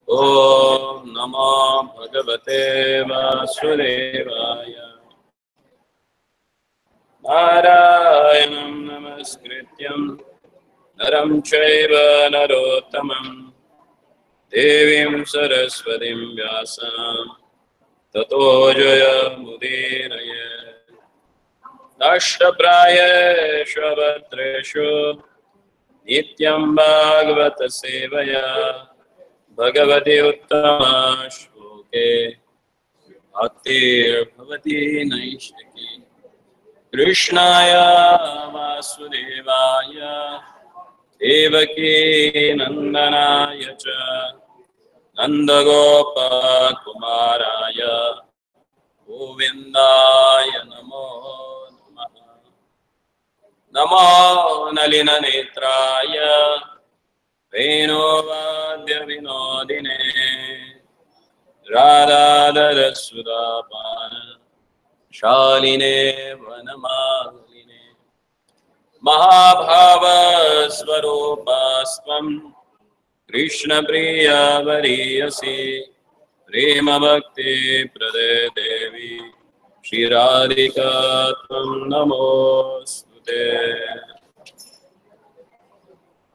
Om Namo Bhagavate Vasudevaya. Narayanam Namaskrityam Naram Chaiva Narottamam Devim Saraswatim Vyasam Tato Jaya Mudiraya. Ashtapraya Shabhatreshu Nityam Bhagavata Sevaya Bhagavati Uttama Shloke Bhaktir Bhavati Naishtaki Krishnaya Vasudevaya Devaki Nandanaya Cha Nandagopa Kumaraya Govindaya Namo Namaha. Namo Nalina Netraya Venuvadya Vinodine Radha Sudapana Shaline Vanamaline Mahabhava Swarupasvam Krishna Priya Variyasi Prema Bhakti Prade Devi Shri Radhika Tvam Namostute.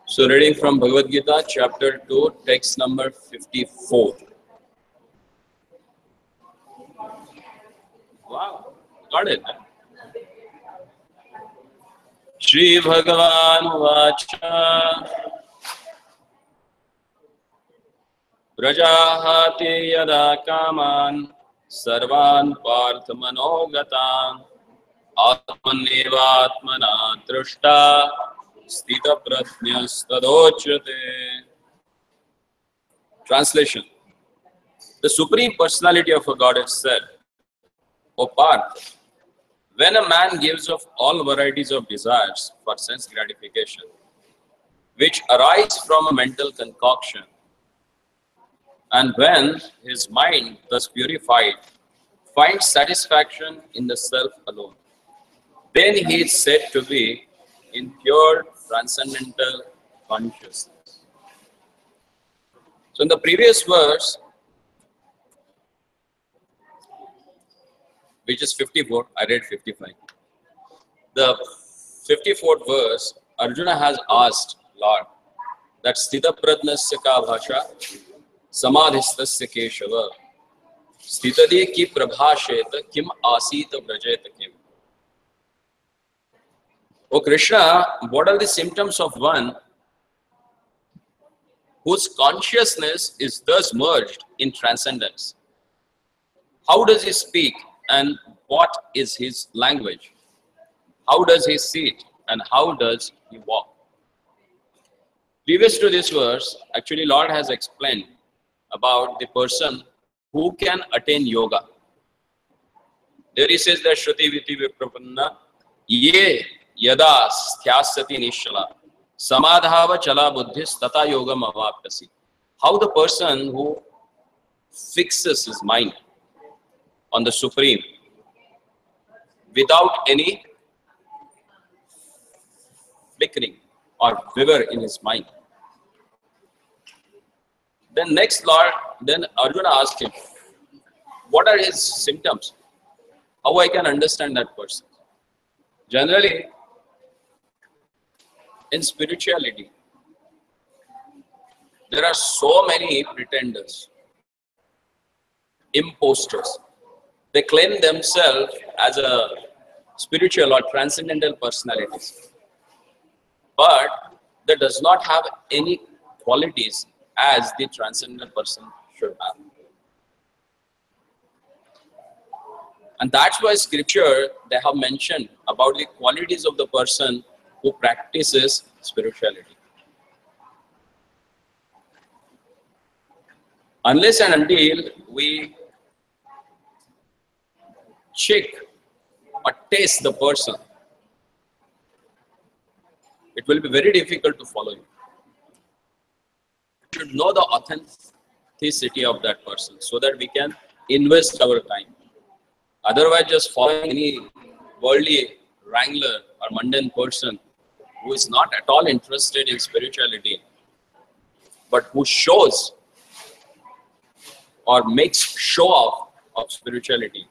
So reading from Bhagavad Gita, chapter 2, text number 54. Wow, got it. Shri Bhagavan Vacha Prajahati Yada Kaman Sarvan Partha Manogatan Atmanevatmana Drashta Sthita Prajñas Tadochyate. Translation. The Supreme Personality of a Godhead said, O Parth, when a man gives of all varieties of desires for sense gratification, which arise from a mental concoction, and when his mind, thus purified, finds satisfaction in the self alone, then he is said to be in pure transcendental consciousness. So in the previous verse, which is 54, I read 55. The 54th verse, Arjuna has asked Lord that Sthita Prajnasya ka bhasha Samadhistasya Keshava Sthitadi ki prabhasheta kim asita brajeta kim. O Krishna, what are the symptoms of one whose consciousness is thus merged in transcendence? How does he speak and what is his language? How does he sit and how does he walk? Previous to this verse, actually Lord has explained about the person who can attain yoga. There he says that Shruti Viti Viprapanna Ye Yada Sthyasati Nishala Samadhava Chala Buddhis Tata Yogam Avaptasi. How the person who fixes his mind on the Supreme without any flickering or waver in his mind. Then next then Arjuna asked him, what are his symptoms? How I can understand that person? Generally, in spirituality, there are so many pretenders, imposters. They claim themselves as a spiritual or transcendental personalities, but that does not have any qualities as the transcendental person should have. And that's why scripture, they have mentioned about the qualities of the person who practices spirituality. Unless and until we check or taste the person, it will be very difficult to follow you. We should know the authenticity of that person so that we can invest our time. Otherwise, just following any worldly wrangler or mundane person who is not at all interested in spirituality, but who shows or makes show off of spirituality,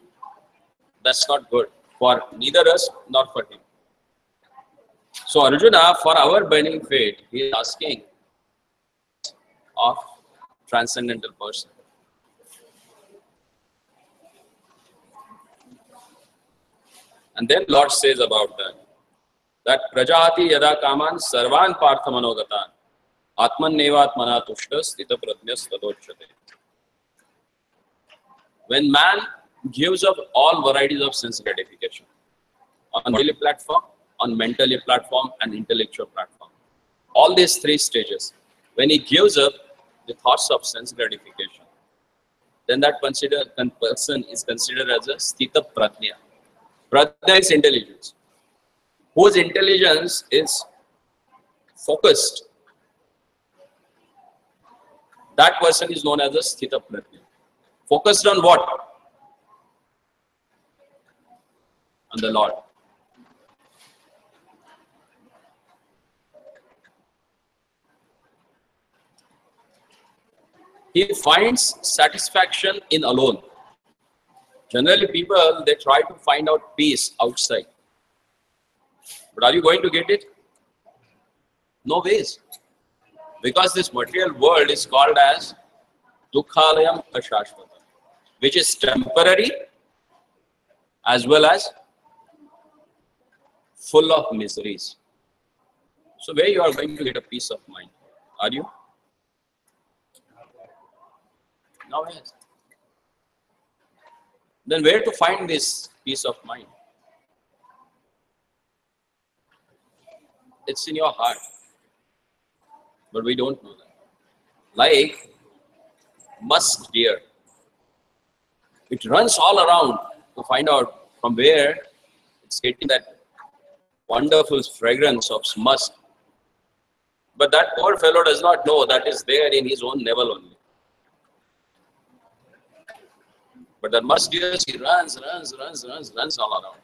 that's not good for neither us nor for him. So Arjuna, for our burning fate, he is asking of transcendental person. And then Lord says about that Prajati yada kaman sarvan partha manogatan atman nevatmana tushtas stita prajnas tadochyate. When man gives up all varieties of sense gratification on bodily platform, on mentally platform, and intellectual platform, all these three stages, when he gives up the thoughts of sense gratification, then that person is considered as a stita prajna. Prajna is intelligence. Whose intelligence is focused, that person is known as a stita prajna. Focused on what? On the Lord. He finds satisfaction in alone. Generally, people, they try to find out peace outside. But are you going to get it? No ways. Because this material world is called as Dukkhalayam Ashashvata, which is temporary as well as full of miseries. So where you are going to get a peace of mind? Are you? No, yes. Then where to find this peace of mind? It's in your heart. But we don't know that. Like musk deer. It runs all around to find out from where it's getting that wonderful fragrance of musk. But that poor fellow does not know that is there in his own navel only. But the musk deer, he runs all around.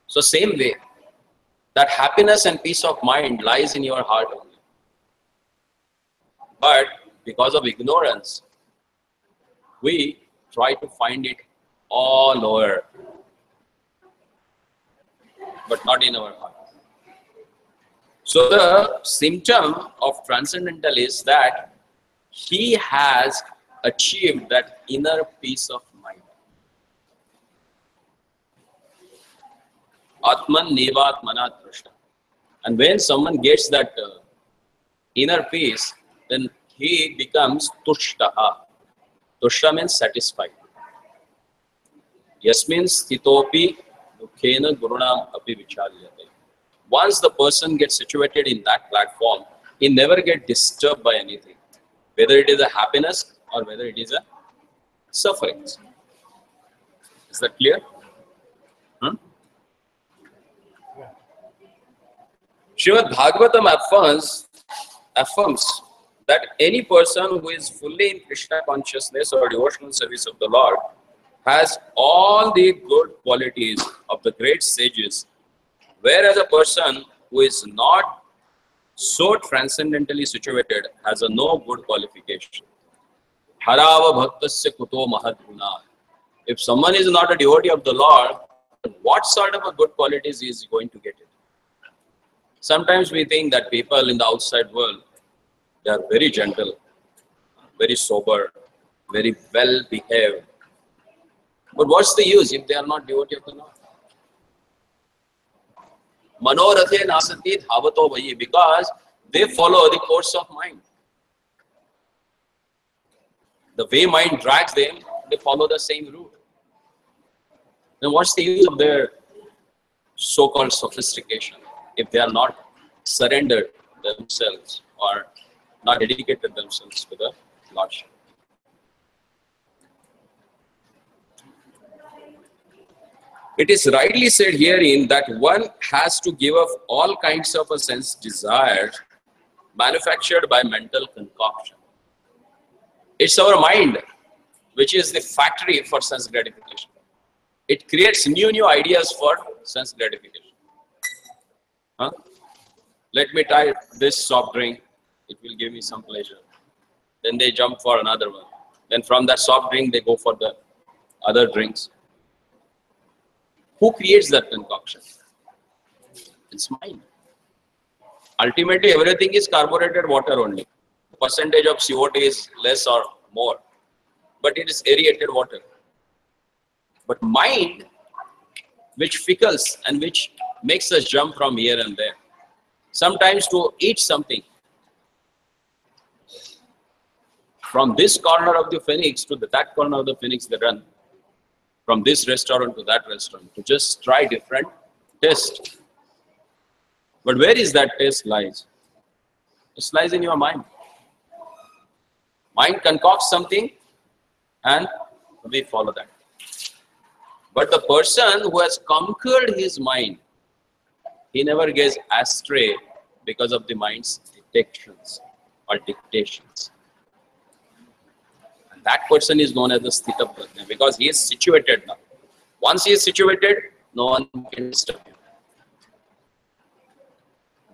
So same way, that happiness and peace of mind lies in your heart only. But because of ignorance, we try to find it all over, but not in our heart. So the symptom of transcendental is that he has achieved that inner peace of mind. Atman nevat manat prashna. And when someone gets that inner peace, then he becomes tushtaha. Tushta means satisfied. Yasmin sthitopi dukhena gurunam api vicharyate. Once the person gets situated in that platform, he never gets disturbed by anything, whether it is a happiness or whether it is a suffering. Is that clear? Srimad Bhagavatam affirms that any person who is fully in Krishna consciousness or devotional service of the Lord has all the good qualities of the great sages, whereas a person who is not so transcendentally situated has a no good qualification. Harava bhaktasya kuto mahadguna. If someone is not a devotee of the Lord, what sort of a good qualities is he going to get it? Sometimes we think that people in the outside world, they are very gentle, very sober, very well behaved. But what's the use if they are not devotee of the Lord? Manorathe nasati dhavato vayi, because they follow the course of mind. The way mind drags them, they follow the same route. Then what's the use of their so-called sophistication if they are not surrendered themselves or not dedicated themselves to the Lordship? It is rightly said herein that one has to give up all kinds of a sense desires manufactured by mental concoction. It's our mind which is the factory for sense gratification. It creates new ideas for sense gratification. Let me try this soft drink. It will give me some pleasure. Then they jump for another one. Then from that soft drink, they go for the other drinks. Who creates that concoction? It's mind. Ultimately, everything is carbureted water only. The percentage of CO2 is less or more, but it is aerated water. But mind, which fickles and which makes us jump from here and there. Sometimes to eat something, from this corner of the phoenix to that corner of the phoenix, they run. From this restaurant to that restaurant, to just try different taste. But where is that taste lies? It lies in your mind. Mind concocts something and we follow that. But the person who has conquered his mind, he never gets astray because of the mind's dictations or dictations. And that person is known as the Sthita Prajna because he is situated now. Once he is situated, no one can disturb him.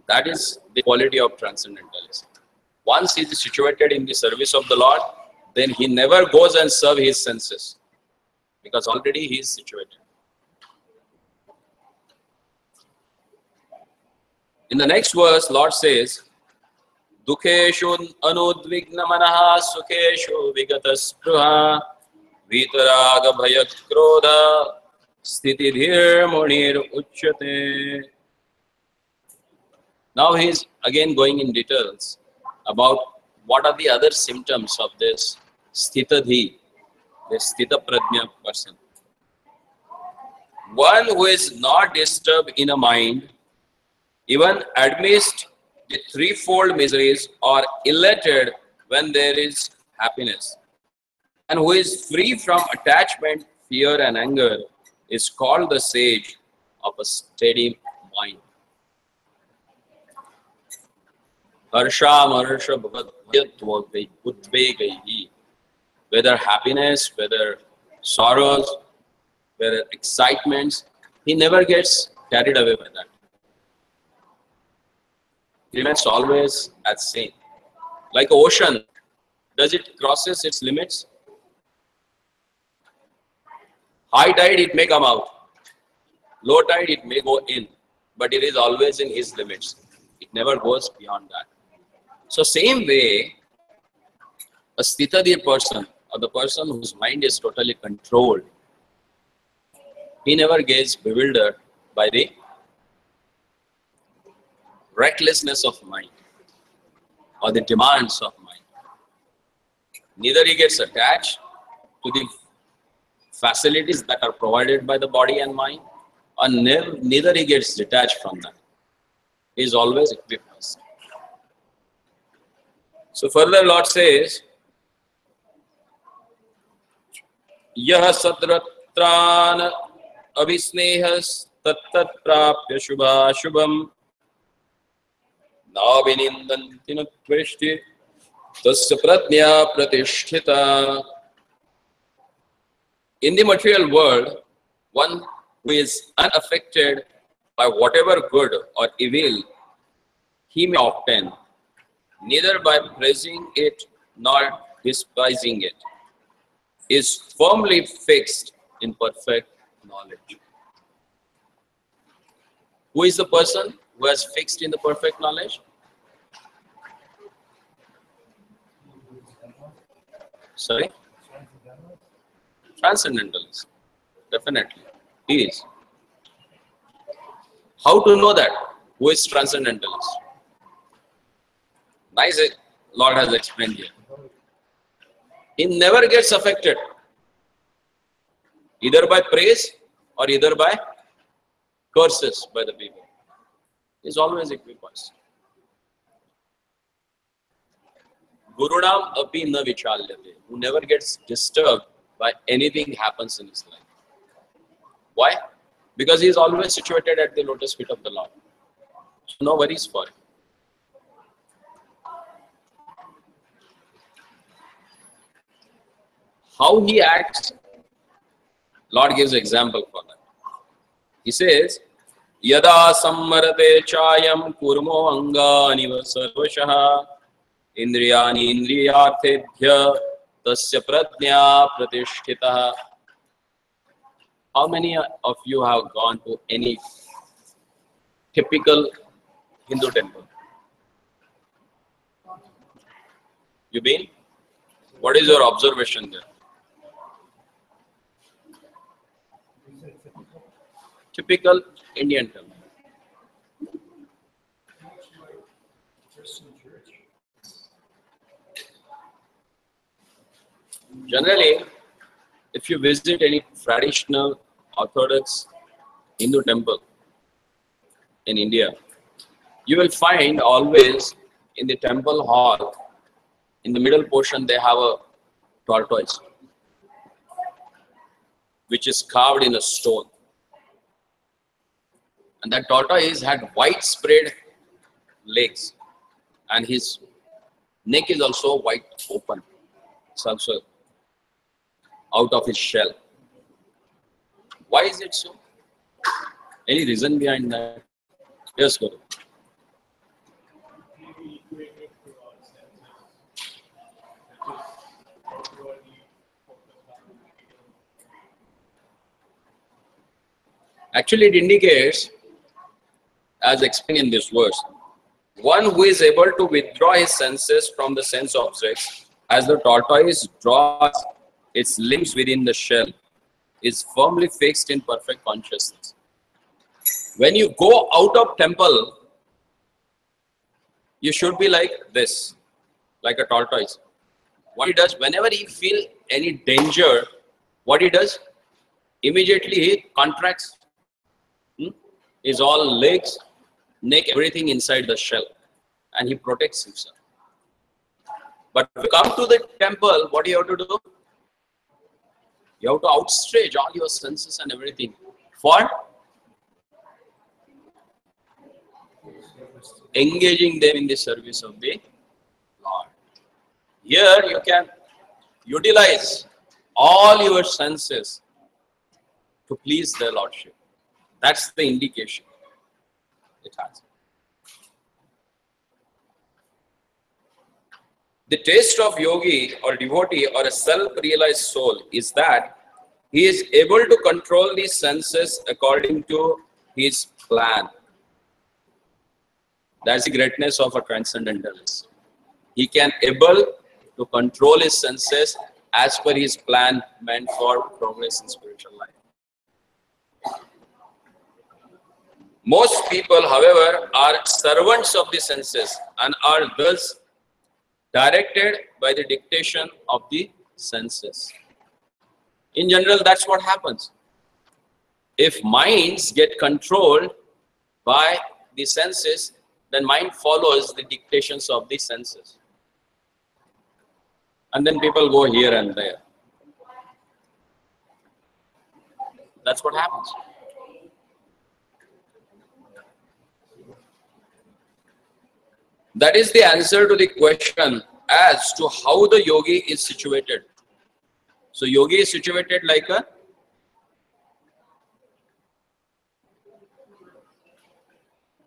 That is the quality of transcendentalism. Once he is situated in the service of the Lord, then he never goes and serve his senses because already he is situated. In the next verse, Lord says, Dukheshu anudvigna manaha sukheshu vigataspruha vitaraga bhayak krodha sthitidhir munir uchyate. Now he is again going in details about what are the other symptoms of this sthitadhi, this sthita prajna person. One who is not disturbed in a mind, even amidst the threefold miseries, or elated when there is happiness, and who is free from attachment, fear and anger, is called the sage of a steady mind. Harsha whether happiness, whether sorrows, whether excitements, he never gets carried away by that. He remains always at same. Like an ocean, does it crosses its limits? High tide, it may come out. Low tide, it may go in. But it is always in his limits. It never goes beyond that. So same way, a sthitadhi person, or the person whose mind is totally controlled, he never gets bewildered by the recklessness of mind or the demands of mind. Neither he gets attached to the facilities that are provided by the body and mind, or neither he gets detached from them. He is always equipped. So further Lord says, Yah sadratrana abhisnehas tattat prapya shubha shubham navinindanti natveshti tasya prajna pratisthita. In the material world, one who is unaffected by whatever good or evil he may obtain, neither by praising it nor despising it, is firmly fixed in perfect knowledge. Who is the person who has fixed in the perfect knowledge? Sorry? Transcendentalist. Definitely. He is. How to know that? Who is transcendentalist? Nice, Lord has explained here. He never gets affected, either by praise or either by curses by the people. He is always equipoised. Gurunam api na vichalyate, who never gets disturbed by anything happens in his life. Why? Because he is always situated at the lotus feet of the Lord. So no worries for him. How he acts, Lord gives example for that. He says, Yada sammarate chayam kurmo angani sarvashaha indriyani indriyarthebhya tasya pradnya pratishtitah. How many of you have gone to any typical Hindu temple? You been? What is your observation there? Typical Indian temple. Generally, if you visit any traditional Orthodox Hindu temple in India, you will find always in the temple hall, in the middle portion, they have a tortoise, which is carved in a stone. And that tortoise had widespread legs, and his neck is also wide open. It's also out of his shell. Why is it so? Any reason behind that? Yes, Guru. Actually, it indicates, as explained in this verse, one who is able to withdraw his senses from the sense objects, as the tortoise draws its limbs within the shell, is firmly fixed in perfect consciousness. When you go out of temple, you should be like this, like a tortoise. What he does, whenever he feels any danger, what he does? Immediately he contracts his all legs, neck, everything inside the shell, and he protects himself. But when you come to the temple, what do you have to do? You have to outstretch all your senses and everything for engaging them in the service of the Lord. Here you can utilize all your senses to please the Lordship. That's the indication it has. The taste of yogi or devotee or a self-realized soul is that he is able to control the senses according to his plan. That's the greatness of a transcendentalist. He can able to control his senses as per his plan meant for progress in spiritual life. Most people, however, are servants of the senses and are thus directed by the dictation of the senses. In general, that's what happens. If minds get controlled by the senses, then mind follows the dictations of the senses. And then people go here and there. That's what happens. That is the answer to the question as to how the yogi is situated. So yogi is situated like a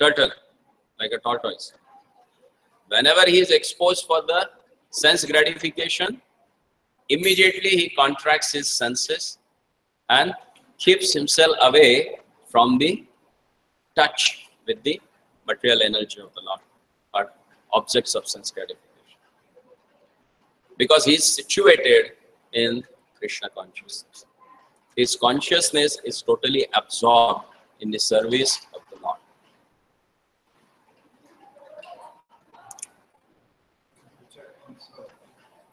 turtle, like a tortoise. Whenever he is exposed for the sense gratification, immediately he contracts his senses and keeps himself away from the touch with the material energy of the Lord, or objects of sense gratification. Because he is situated in Krishna consciousness. His consciousness is totally absorbed in the service of the Lord.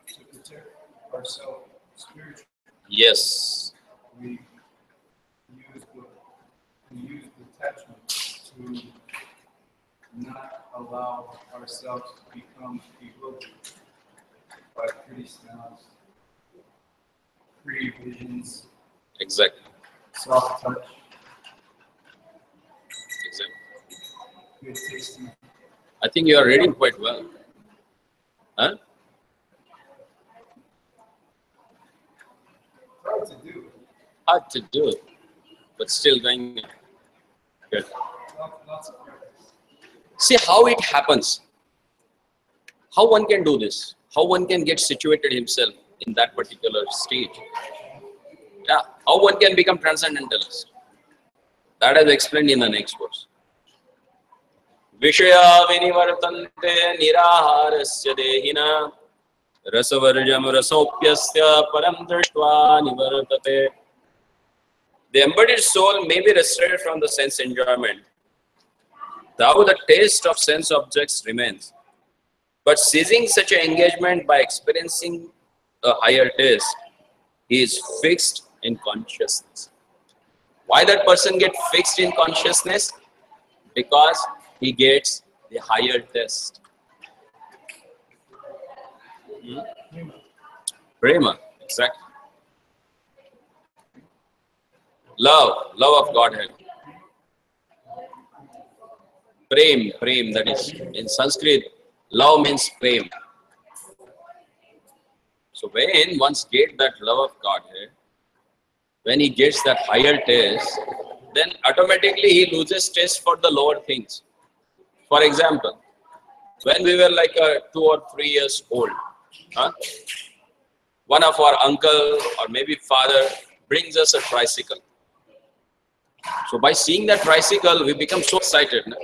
To protect ourselves spiritually. Yes. We use detachment to not allow ourselves to become bewildered by pretty smells, pretty visions, Exactly. soft touch, Exactly. good tasting. I think you are reading quite well. Huh? Hard to do. Hard to do it, but still going good. Lots of practice. See how it happens. How one can do this. How one can get situated himself in that particular stage. Yeah, how one can become transcendentalist? That is explained in the next verse. Vishaya vinivartante niraharasya dehina rasavarjam rasopyasya param drishtva nivartate. The embodied soul may be restrained from the sense enjoyment, though the taste of sense objects remains. But ceasing such an engagement by experiencing a higher taste, he is fixed in consciousness. Why that person get fixed in consciousness? Because he gets the higher taste. Prema, exactly. Love of Godhead. Prem, that is in Sanskrit, love means prem. So when once get that love of Godhead, when he gets that higher taste, then automatically he loses taste for the lower things. For example, when we were like 2 or 3 years old, one of our uncle or maybe father brings us a tricycle. So by seeing that tricycle, we become so excited. No?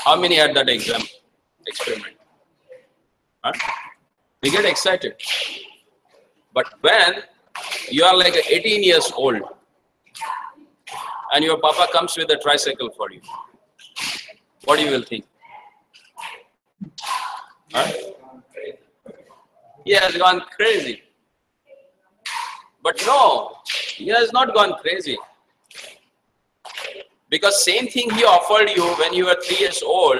How many had that experiment? We get excited. But when you are like 18 years old and your papa comes with a tricycle for you, what do you will think? He has gone crazy. But no, he has not gone crazy. Because same thing he offered you when you were 3 years old,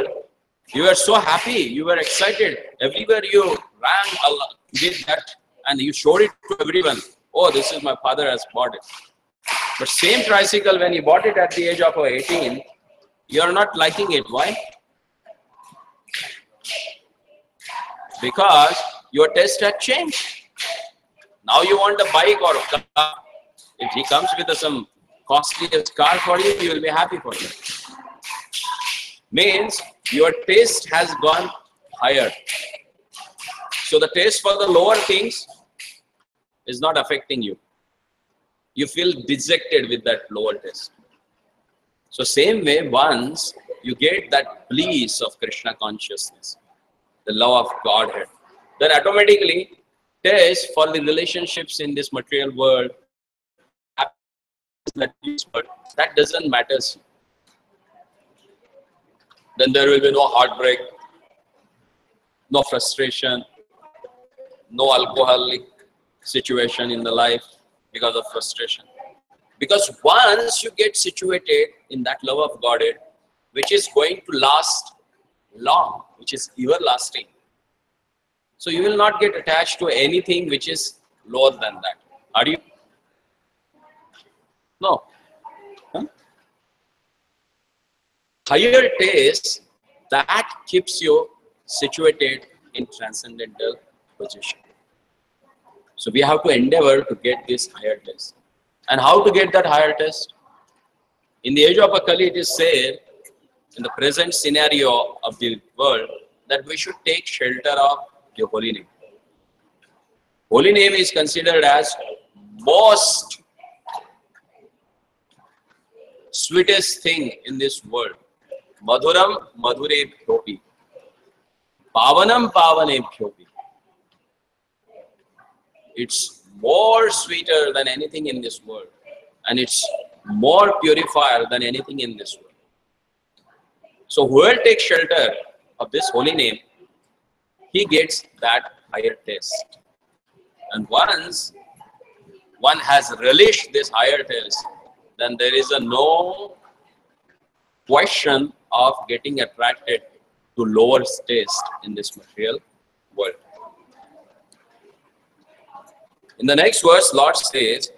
you were so happy, you were excited. Everywhere you ran with that and you showed it to everyone. Oh, this is my father has bought it. But same tricycle, when you bought it at the age of 18, you are not liking it. Why? Because your taste had changed. Now you want a bike or a car. If he comes with some costliest car for you, you will be happy for him. Means your taste has gone higher. So the taste for the lower things is not affecting you. You feel dejected with that lower taste. So same way, once you get that bliss of Krishna consciousness, the love of Godhead, then automatically taste for the relationships in this material world, that doesn't matter. Then there will be no heartbreak, no frustration, no alcoholic situation in the life because of frustration. Because once you get situated in that love of Godhead, which is going to last long, which is everlasting, so you will not get attached to anything which is lower than that. Are you? No. Higher taste, that keeps you situated in transcendental position. So we have to endeavor to get this higher taste. And how to get that higher taste? In the age of Akali, it is said, in the present scenario of the world, that we should take shelter of the holy name. Holy name is considered as most sweetest thing in this world. Madhuram madhurebhyopi. Pavanam pavanebhyopi. It's more sweeter than anything in this world. And it's more purifier than anything in this world. So whoever takes shelter of this holy name, he gets that higher taste. And once one has relished this higher taste, then there is no question of getting attracted to lower taste in this material world. In the next verse, Lord says,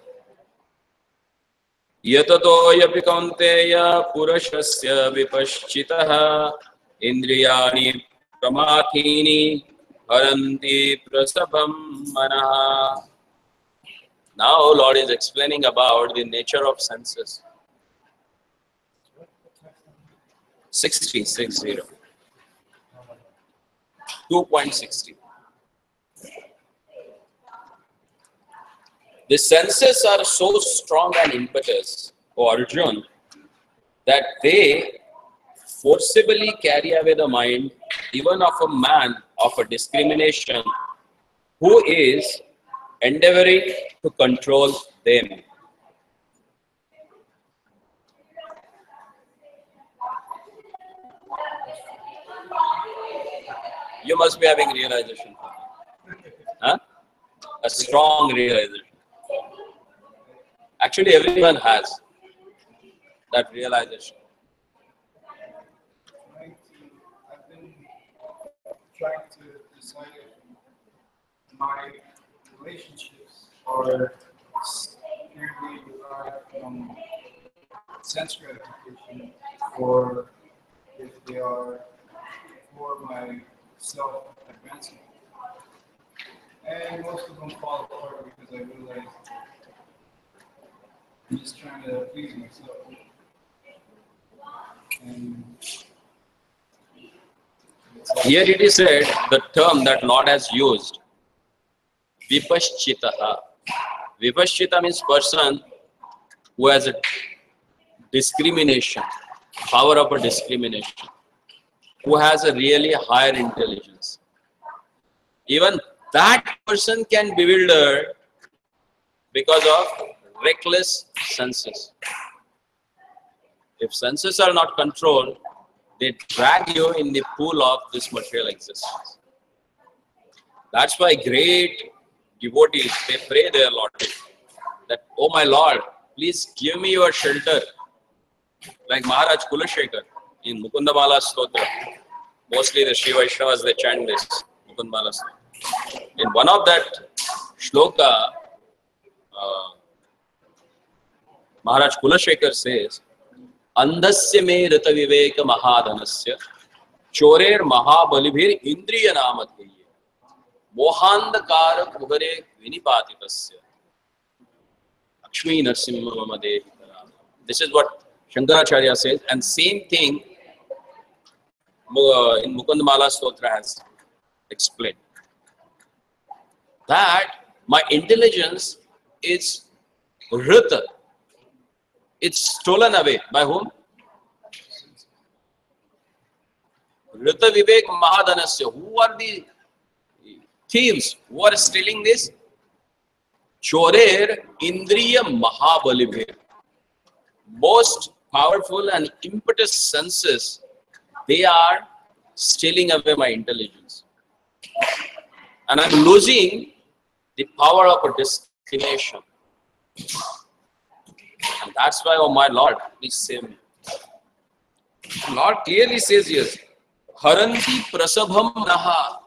Yatato yapi kaunteya purashasya vipaschitaha indriyani pramathini haranti prasabham manaha. Now Lord is explaining about the nature of senses. 60. 2.60. The senses are so strong and impetus, O Arjun, that they forcibly carry away the mind even of a man of a discrimination who is endeavoring to control them. You must be having realization. Huh? A strong realization. Actually, everyone has that realization. I've been trying to decide if my relationships are purely derived from sense gratification or if they are for my self-advancement. And most of them fall apart because I realize I'm just trying to please myself. And Here it is said, the term that Lord has used, vipaschitaha. Vipaschita means person who has a discrimination, power of a discrimination, who has a really higher intelligence. Even that person can bewilder because of reckless senses. If senses are not controlled, they drag you in the pool of this material existence. That's why great devotees, they pray their Lord that, oh my Lord, please give me your shelter. Like Maharaj Kulashekar in Mukundamala Stotra. Mostly the Sri Vaishnavas, they chant this Mukundamala Stotra. In one of that shloka, Maharaj Kulashekar says, Andasya me rita viveka mahadhanasya chorer mahabalibhir indriya namadhiye mohandakara kubare vinipatitasya Lakshmi Narsimha Mamadehi. This is what Shankaracharya says, and same thing in Mukundamala Stotra has explained. That my intelligence is rita. It's stolen away. By whom? Rita Vivek Mahadhanasya. Who are the thieves who are stealing this? Chorer Indriya Mahabalibhir. Most powerful and impetus senses, they are stealing away my intelligence. And I'm losing the power of a discrimination. And that's why, oh my Lord, please save me. Lord clearly says yes, Haranti prasabham naha.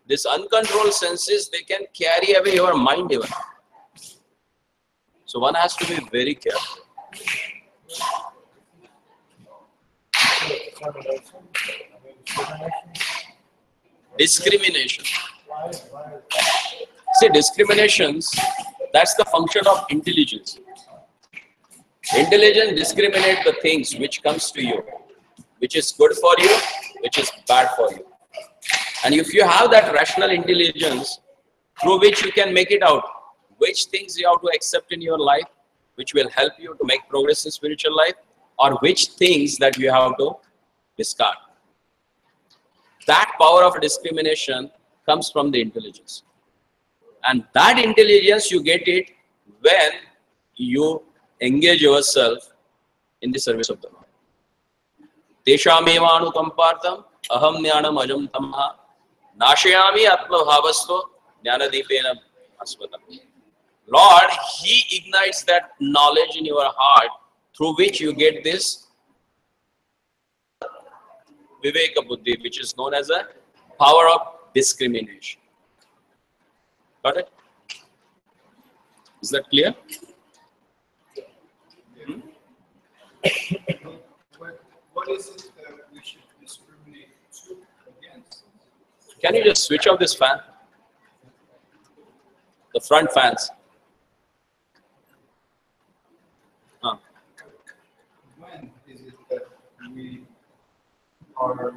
This uncontrolled senses, they can carry away your mind even. So one has to be very careful. Discrimination. See, discriminations, that's the function of intelligence. Intelligence discriminates the things which comes to you, which is good for you, which is bad for you. And if you have that rational intelligence through which you can make it out, which things you have to accept in your life, which will help you to make progress in spiritual life, or which things that you have to discard. That power of discrimination comes from the intelligence. And that intelligence, you get it when you engage yourself in the service of the Lord. Teshamevanu kampartam aham jnanam ajam tamaha nashayami atma bhavasto jnanadipena asvatam. Lord, He ignites that knowledge in your heart through which you get this viveka buddhi, which is known as a power of discrimination. Got it? Is that clear? What is it that we should discriminate against? Can you just switch off this fan? The front fans. When is it that we are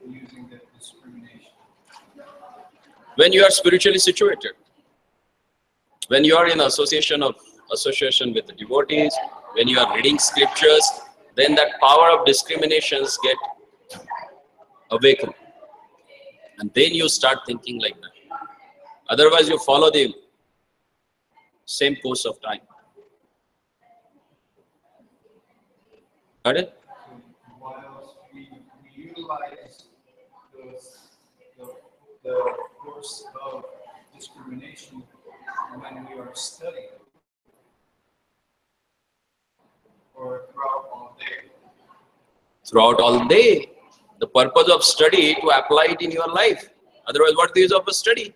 using that discrimination? When you are spiritually situated. When you are in association with the devotees, when you are reading scriptures, then that power of discriminations get awakened. And then you start thinking like that. Otherwise, you follow the same course of time. Got it? While we utilize the course of discrimination when we are studying or throughout all day. Throughout all day. The purpose of study to apply it in your life. Otherwise, what's the use of a study?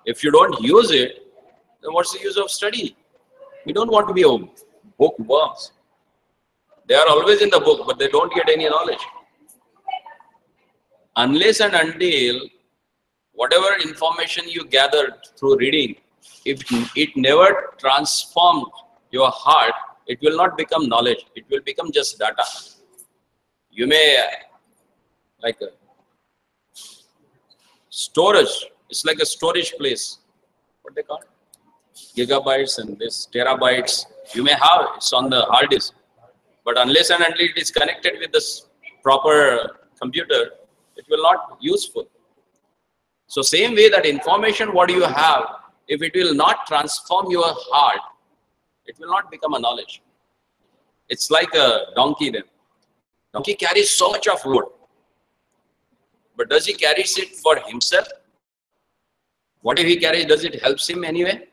If you don't use it, then what's the use of study? We don't want to be bookworms. They are always in the book, but they don't get any knowledge. Unless and until whatever information you gathered through reading, if it never transformed your heart, it will not become knowledge. It will become just data. You may, like a storage, it's like a storage place. What they call it? Gigabytes and this, terabytes. You may have, it's on the hard disk. But unless and until it is connected with this proper computer, it will not be useful. So same way that information what you have, if it will not transform your heart, it will not become a knowledge. It's like a donkey then. Donkey carries so much of load. But does he carry it for himself? What if he carries, does it help him anyway?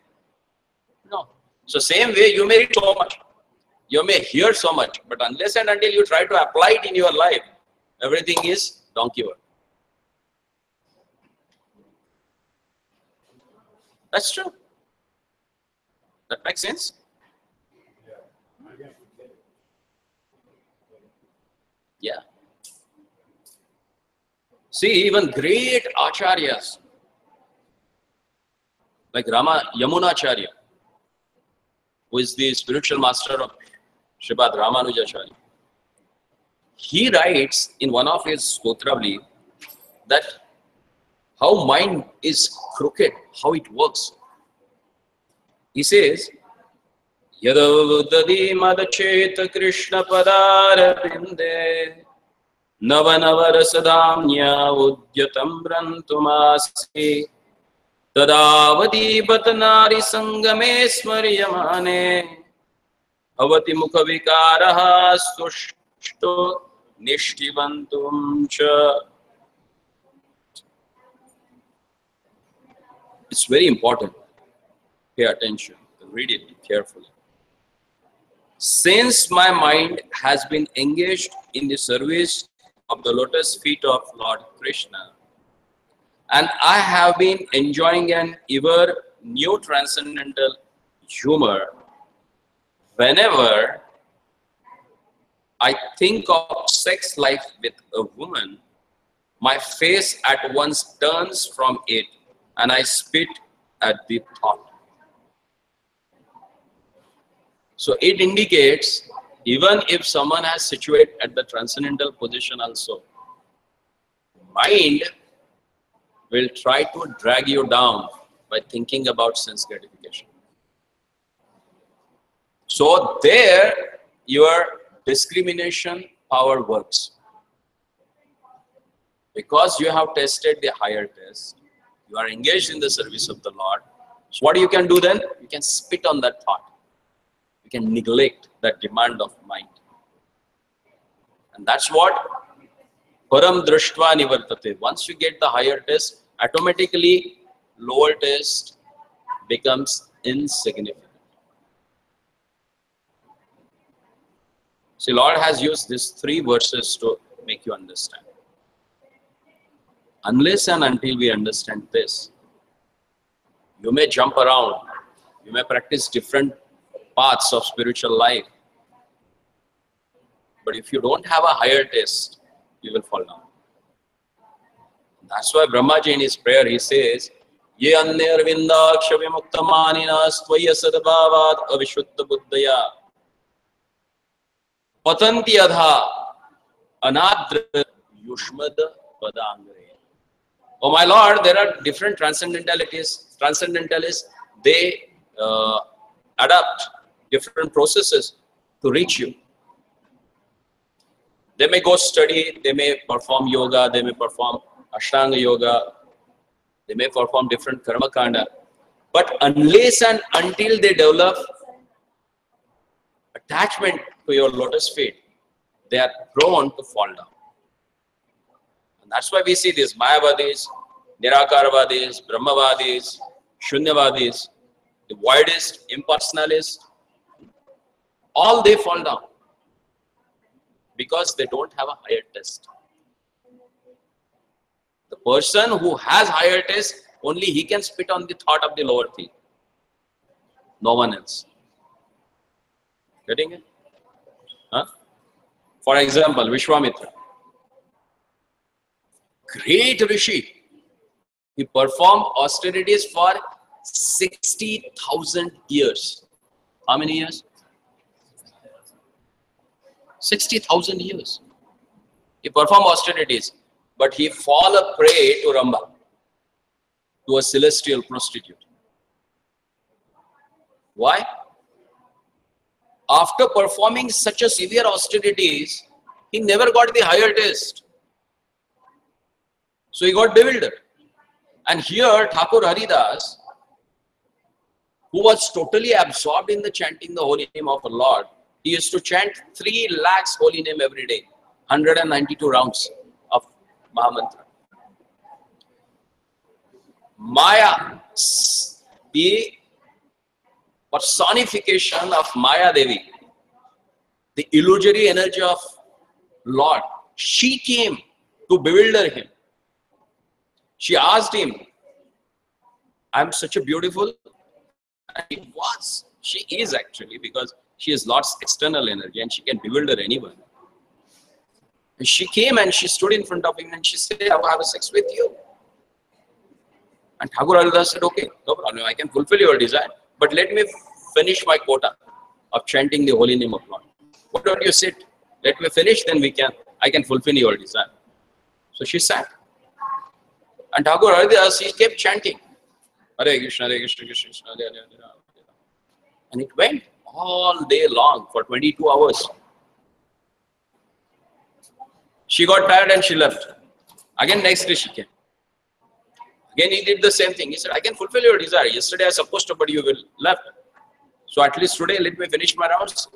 No. So same way you may read so much, you may hear so much, but unless and until you try to apply it in your life, everything is donkey work. That's true. That makes sense? Yeah. See, even great acharyas, like Yamunacharya, who is the spiritual master of Sripad Ramanujacharya, he writes in one of his Stotravali that how mind is crooked, how it works. He says, Yadavudadi madacheta Krishna padarapinde Navanavarasadamya udyatam brantumasi Tadavadi batanari sangame smaryamane Avati mukha vikaraha sushto nishtivantum cha. It's very important. Pay attention. Read it carefully. Since my mind has been engaged in the service of the lotus feet of Lord Krishna, and I have been enjoying an ever new transcendental humor, whenever I think of sex life with a woman, my face at once turns from it and I spit at the thought. So it indicates, even if someone has situated at the transcendental position also, mind will try to drag you down by thinking about sense gratification. So there, your discrimination power works. Because you have tested the higher test, you are engaged in the service of the Lord. So what you can do then? You can spit on that thought. You can neglect that demand of mind. And that's what param drashtva nivartate. Once you get the higher test, automatically lower test becomes insignificant. See, Lord has used these 3 verses to make you understand. Unless and until we understand this, you may jump around, you may practice different paths of spiritual life, but if you don't have a higher test, you will fall down. That's why Brahmaji in his prayer, he says, Ye anner vindaksha vimuktamaninas tvaya sadbhavad avishuddha buddhaya patanti adha anadra yushmad padangre. Oh my Lord, there are different transcendentalities transcendentalists, they adapt different processes to reach you. They may go study, they may perform yoga, they may perform Ashtanga yoga, they may perform different karma kanda. But unless and until they develop attachment to your lotus feet, they are prone to fall down. And that's why we see these Mayavadis, Nirakarvadis, Brahmavadis, Shunyavadis, the widest, impersonalists, all they fall down because they don't have a higher test. The person who has higher test, only he can spit on the thought of the lower thing. No one else. Getting it? Huh? For example, Vishwamitra. Great Rishi. He performed austerities for 60,000 years. How many years? 60,000 years. He performed austerities, but he fall a prey to Ramba, to a celestial prostitute. Why? After performing such a severe austerities, he never got the higher taste. So he got bewildered. And here Thakur Haridas, who was totally absorbed in the chanting the holy name of the Lord, he used to chant 3 lakhs holy name every day, 192 rounds of Mahamantra. Maya, the personification of Maya Devi, the illusory energy of Lord, she came to bewilder him. She asked him, I am such a beautiful, and he was. She is actually, because she has Lord's external energy and she can bewilder anyone. And she came and she stood in front of him and she said, I will have a sex with you. And Thakur Haridas said, okay, no problem, I can fulfill your desire, but let me finish my quota of chanting the holy name of Lord. Why don't you sit? Let me finish, then I can fulfill your desire. So she sat. And Thakur Haridas, he kept chanting, Hare Krishna, Hare Krishna, Krishna Krishna, Hare Hare, Hare Hare. And it went all day long for 22 hours. She got tired and she left. Again, next day she came. Again, he did the same thing. He said, I can fulfill your desire. Yesterday I supposed to, but you will left. So at least today, let me finish my rounds.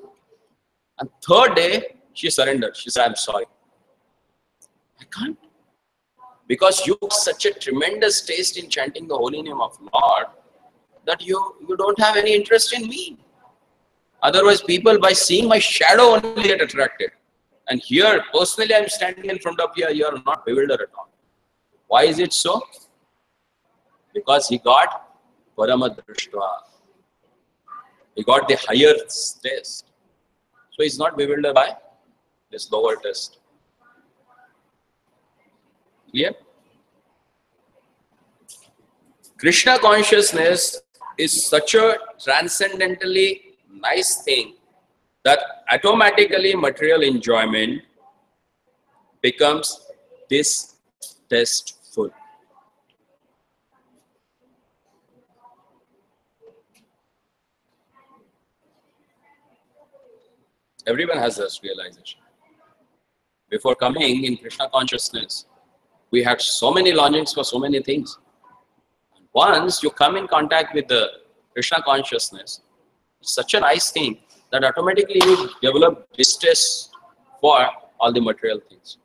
And third day, she surrendered. She said, I'm sorry. I can't. Because you have such a tremendous taste in chanting the holy name of Lord that you don't have any interest in me. Otherwise, people by seeing my shadow only get attracted. And here, personally, I'm standing in front of you, you are not bewildered at all. Why is it so? Because he got Paramadrishta. He got the higher taste. So he's not bewildered by this lower taste. Clear? Krishna consciousness is such a transcendentally nice thing that automatically material enjoyment becomes distasteful. Everyone has this realization. Before coming in Krishna consciousness, we had so many longings for so many things. Once you come in contact with the Krishna consciousness, it's such a nice thing that automatically you develop distaste for all the material things.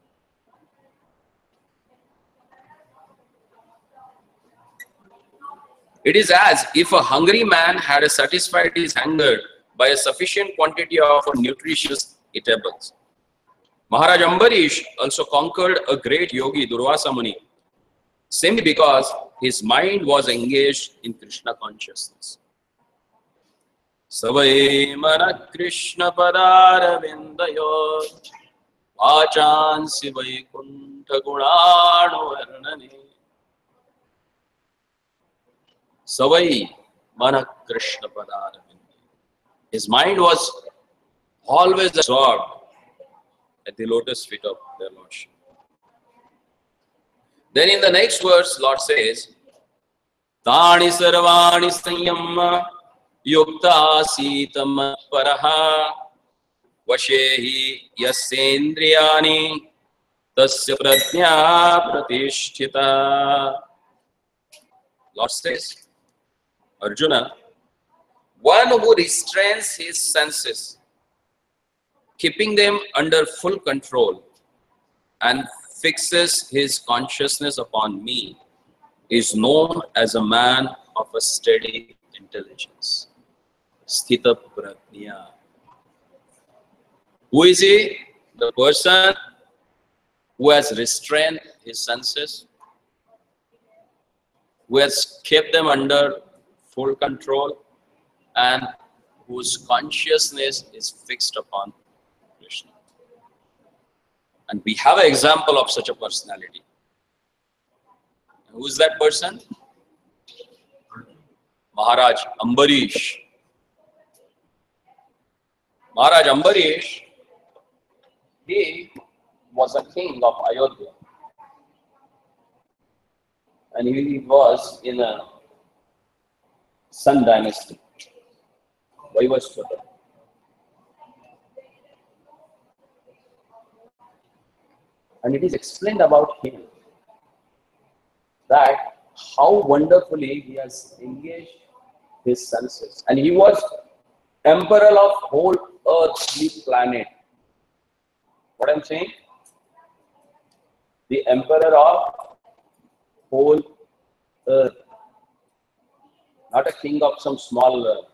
It is as if a hungry man had satisfied his hunger by a sufficient quantity of nutritious eatables. Maharaj Ambarish also conquered a great yogi, Durvasa Muni, simply because his mind was engaged in Krishna consciousness. Savai mana Krishna padara vindayo vachansi vaikuntha gunanu varnane. Savai mana Krishna padara vindayo. His mind was always absorbed at the lotus feet of their Lordship. Then in the next verse, Lord says, तानि सर्वाणि संयम्य युक्त आसीत मत्परः वशे हि यस्येन्द्रियाणि तस्य प्रज्ञा प्रतिष्ठिता. Lord says, Arjuna, one who restrains his senses, keeping them under full control, and fixes his consciousness upon me, is known as a man of a steady intelligence. Sthita prajna. Who is he? The person who has restrained his senses, who has kept them under full control, and whose consciousness is fixed upon Krishna. And we have an example of such a personality. Who is that person? Maharaj Ambarish. Maharaj Ambarish, he was a king of Ayodhya. And he was in a Sun dynasty, Vaivasvata. And it is explained about him that how wonderfully he has engaged his senses. And he was emperor of whole earthly planet. What I'm saying? The emperor of whole earth. Not a king of some small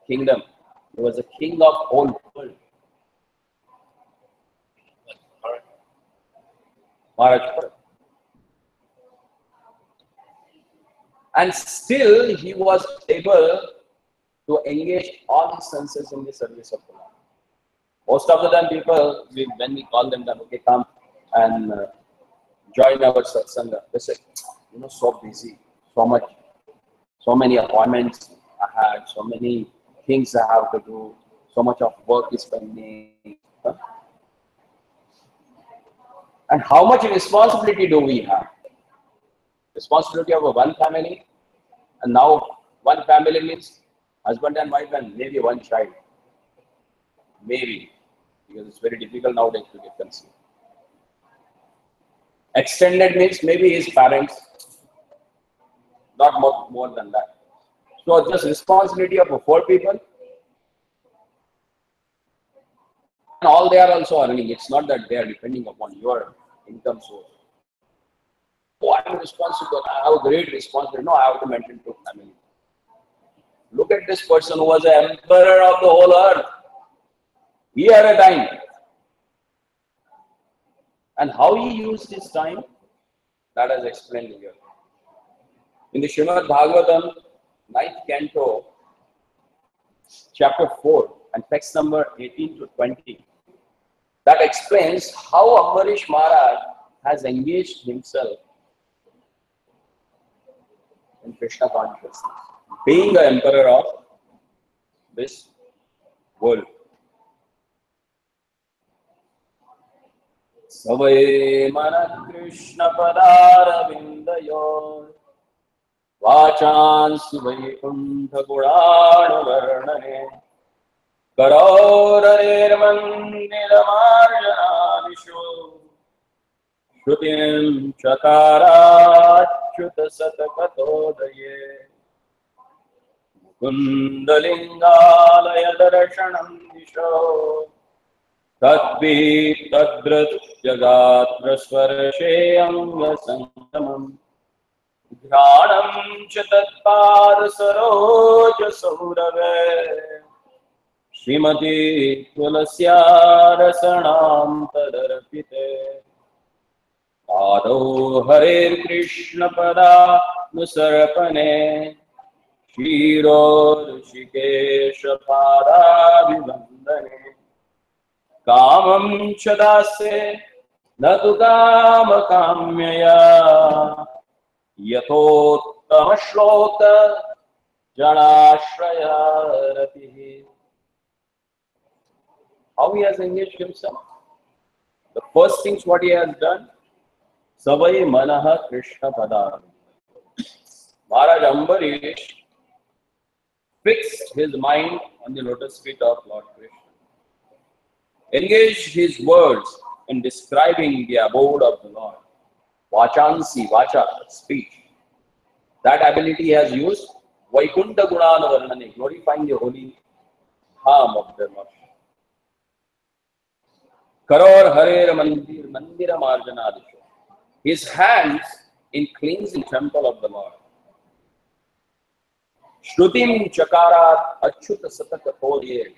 kingdom. He was a king of whole world. Maharaj. And still he was able to engage all his senses in the service of the Lord. Most of the time people, when we call them, okay, come and join our satsanga, they say, so busy, so many appointments I had, so many things I have to do, so much of work is pending. Huh? And how much responsibility do we have? Responsibility of one family, and now one family means husband and wife and maybe one child. Maybe, because it's very difficult nowadays to get conceived. Extended means maybe his parents, not more than that. So just responsibility of 4 people, and all they are also earning. It's not that they are depending upon your income source. Oh, I'm responsible. I have a great responsibility. No, I have to maintain 2 families. Look at this person who was the emperor of the whole earth. He had a time. And how he used his time, that is explained here. In the Srimad Bhagavatam, 9th canto, chapter 4, and text number 18 to 20, that explains how Ambarish Maharaj has engaged himself in Krishna consciousness, being the emperor of this world. Savai mana Krishna padara vindayor vachansi vaikuntha gurana varnane karoraner mandiramarjanadisho shrutim chakarachyuta satakatodaye kundalingalaya darshanam disho Tadvi tadrat jagatra svarasheyam vasangamam dhyanam cha tatpad saroja saurave Srimati tulasya rasanam tadarpite Ado Hare Krishna pada nusarapane Shiro Rishikesha pada vivandane Kamam chadase natu kama kamyaya yathottama shloka janashraya ratihi. How he has engaged himself? The first things what he has done, savai manaha Krishna padam. Maharaj Ambarish fixed his mind on the lotus feet of Lord Krishna. Engaged his words in describing the abode of the Lord. Vachansi, vacha, speech. That ability he has used. Vaikunta Gunana Varnane, glorifying the holy Dham of the Lord. Karor Harer Mandir, Mandira Marjanadisha. His hands in cleansing temple of the Lord. Shrutim Chakarat Achyuta Sataka Kodye.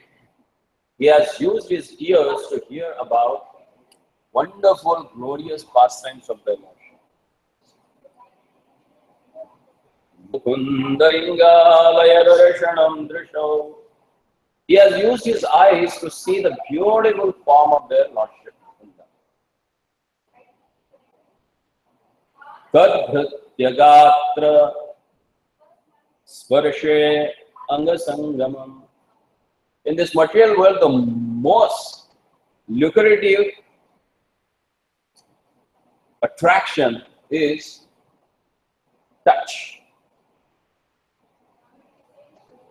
He has used his ears to hear about wonderful, glorious pastimes of the Lord. He has used his eyes to see the beautiful form of their Lordship. Tadbhrityagatra Sparshe Angasangamam. In this material world, the most lucrative attraction is touch.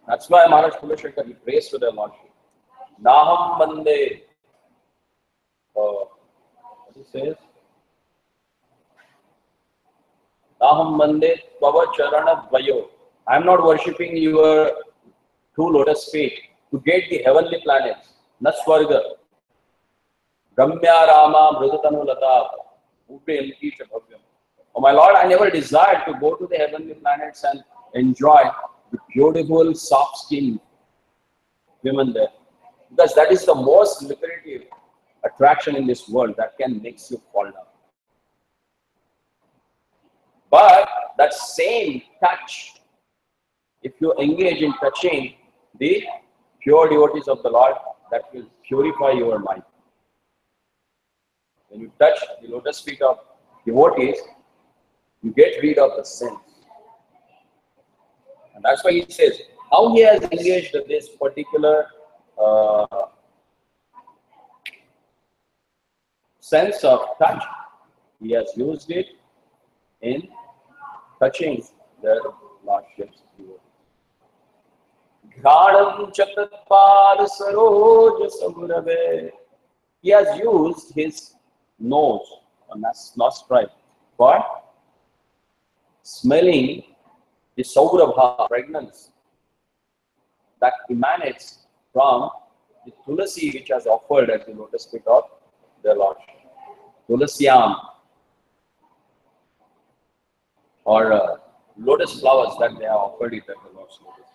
That's why Maharaj Kulashekar, he prays to their Lordship. Naham Bande. What he says? Naham Bande Tava Charana Dvayo. I am not worshipping your two lotus feet to get the heavenly planets. Naswarga. Gamya Rama Brudhatanu Lata. Oh my Lord, I never desired to go to the heavenly planets and enjoy the beautiful soft skin women there. Because that is the most lucrative attraction in this world that can make you fall down. But that same touch, if you engage in touching the pure devotees of the Lord, that will purify your mind. When you touch the lotus feet of devotees, you get rid of the sins. And that's why he says, how he has engaged this particular sense of touch, he has used it in touching their Lordship's devotees. Ghadam Chatatpad Saroj Samurave. He has used his nose or nostril for smelling the Saurabha fragrance that emanates from the tulasi which has offered at the lotus feet of the Lord. Tulasyam, or lotus flowers that they have offered it at the Lord's lotus.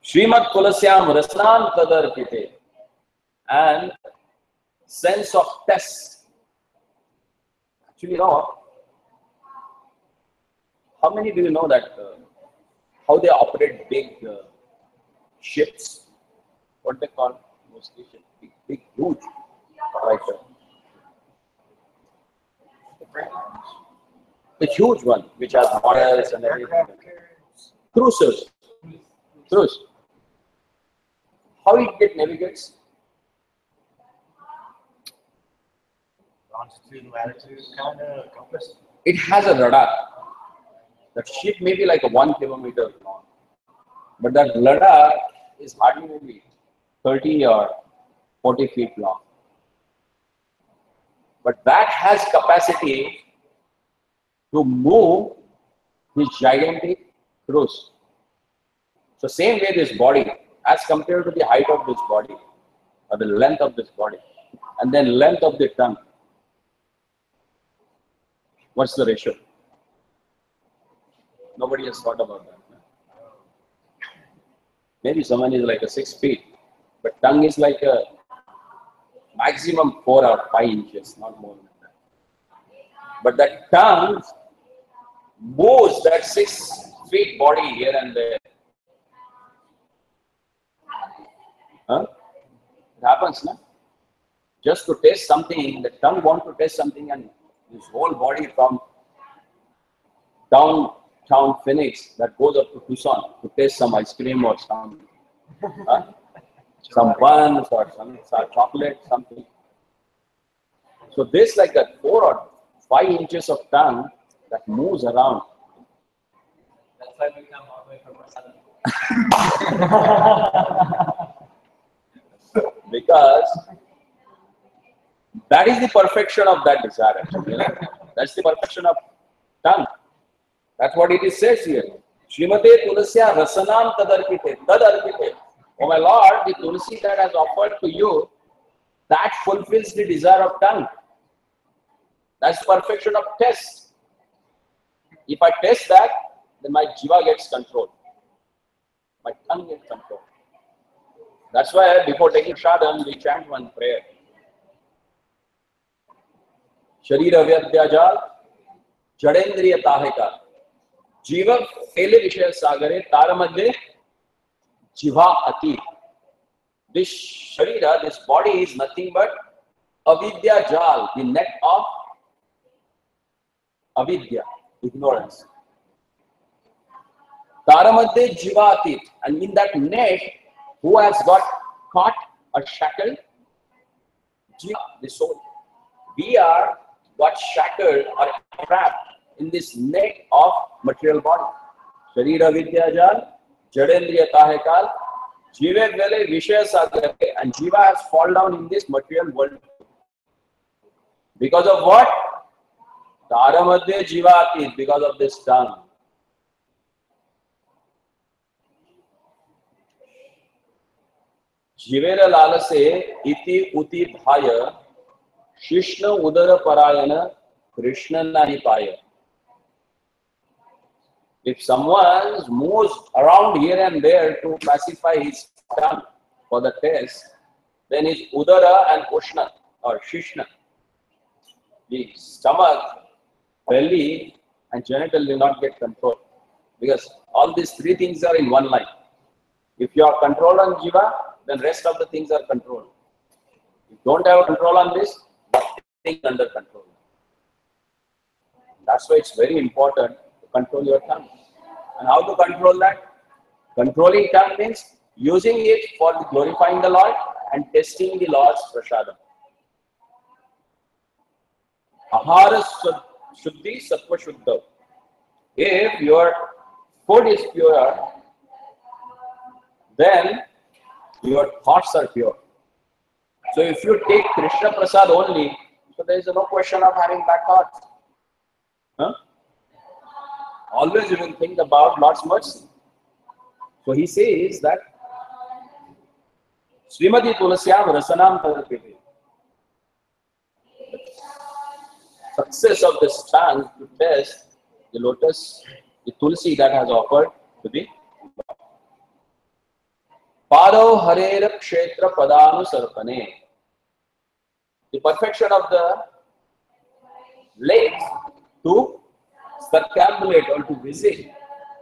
Srimad Tulasyam Rasnan Tadarpite, and sense of taste. Actually, you know, how many do you know that how they operate big ships? What they call mostly ships? Big, huge, like the huge one, which has models and everything. Cruisers. Cruise. How it navigates? Longitude and latitude kind of compass. It has a radar. That ship may be like a 1 kilometer long, but that radar is hardly maybe 30 or 40 feet long. But that has capacity to move this gigantic cruise. So same way this body, as compared to the height of this body, or the length of this body, and then length of the tongue. What's the ratio? Nobody has thought about that. Maybe someone is like a 6 feet, but tongue is like a maximum 4 or 5 inches, not more than that. But that tongue moves that 6 feet body here and there. Huh? It happens, no? Just to taste something, the tongue wants to taste something, and his whole body from downtown Phoenix that goes up to Tucson to taste some ice cream or some buns or some chocolate, something. So this like that 4 or 5 inches of tongue that moves around That's why we come all the way from Prasadam. Because that is the perfection of that desire. You know? That's the perfection of tongue. That's what it says here. Srimate Tulasya Rasanam Tadarpite. Oh my Lord, the Tulsi that has offered to you, that fulfills the desire of tongue. That's the perfection of test. If I test that, then my jiva gets controlled. My tongue gets controlled. That's why before taking sadhana, we chant one prayer. Sharira Vyadyajal, Jadendriya Taheka, Jiva Fele Vishaya Sagare, Taramadde, Jiva Ati. This Sharira, this body is nothing but Avidya Jal, the net of Avidya, ignorance. Taramadde Jiva Ati. And in that net, who has got caught or shackled? Jiva, the soul. We are got shackled or trapped in this net of material body. Sharira Vidyajal, Jadendriya Tahekal, Jive Vele Vishaya Sagare, and Jiva has fallen down in this material world. Because of what? Taramadde Jivati, because of this tongue. Jivera Lalase Iti Uti Bhaya Shishna Udara Parayana Krishna Naripaya. If someone moves around here and there to pacify his tongue for the test, then his Udara and Ushna or Shishna, the stomach, belly and genital will not get controlled. Because all these three things are in one line. If you are controlled on Jiva, then rest of the things are controlled. If you don't have control on this, nothing is under control. That's why it's very important to control your tongue. And how to control that? Controlling tongue means using it for glorifying the Lord and testing the Lord's prasadam. Ahara Shuddhi Sattva Shuddha. If your food is pure, then your thoughts are pure. So if you take Krishna Prasad only, so there is no question of having bad thoughts. Huh? Always you will think about Lord's mercy. So he says that Srimati Tulasyam Rasanam Tadarpite. Success of this tongue to test the lotus, the tulsi that has offered to the Pado Harera Kshetra Padanu Sarpane. The perfection of the legs to circumambulate or to visit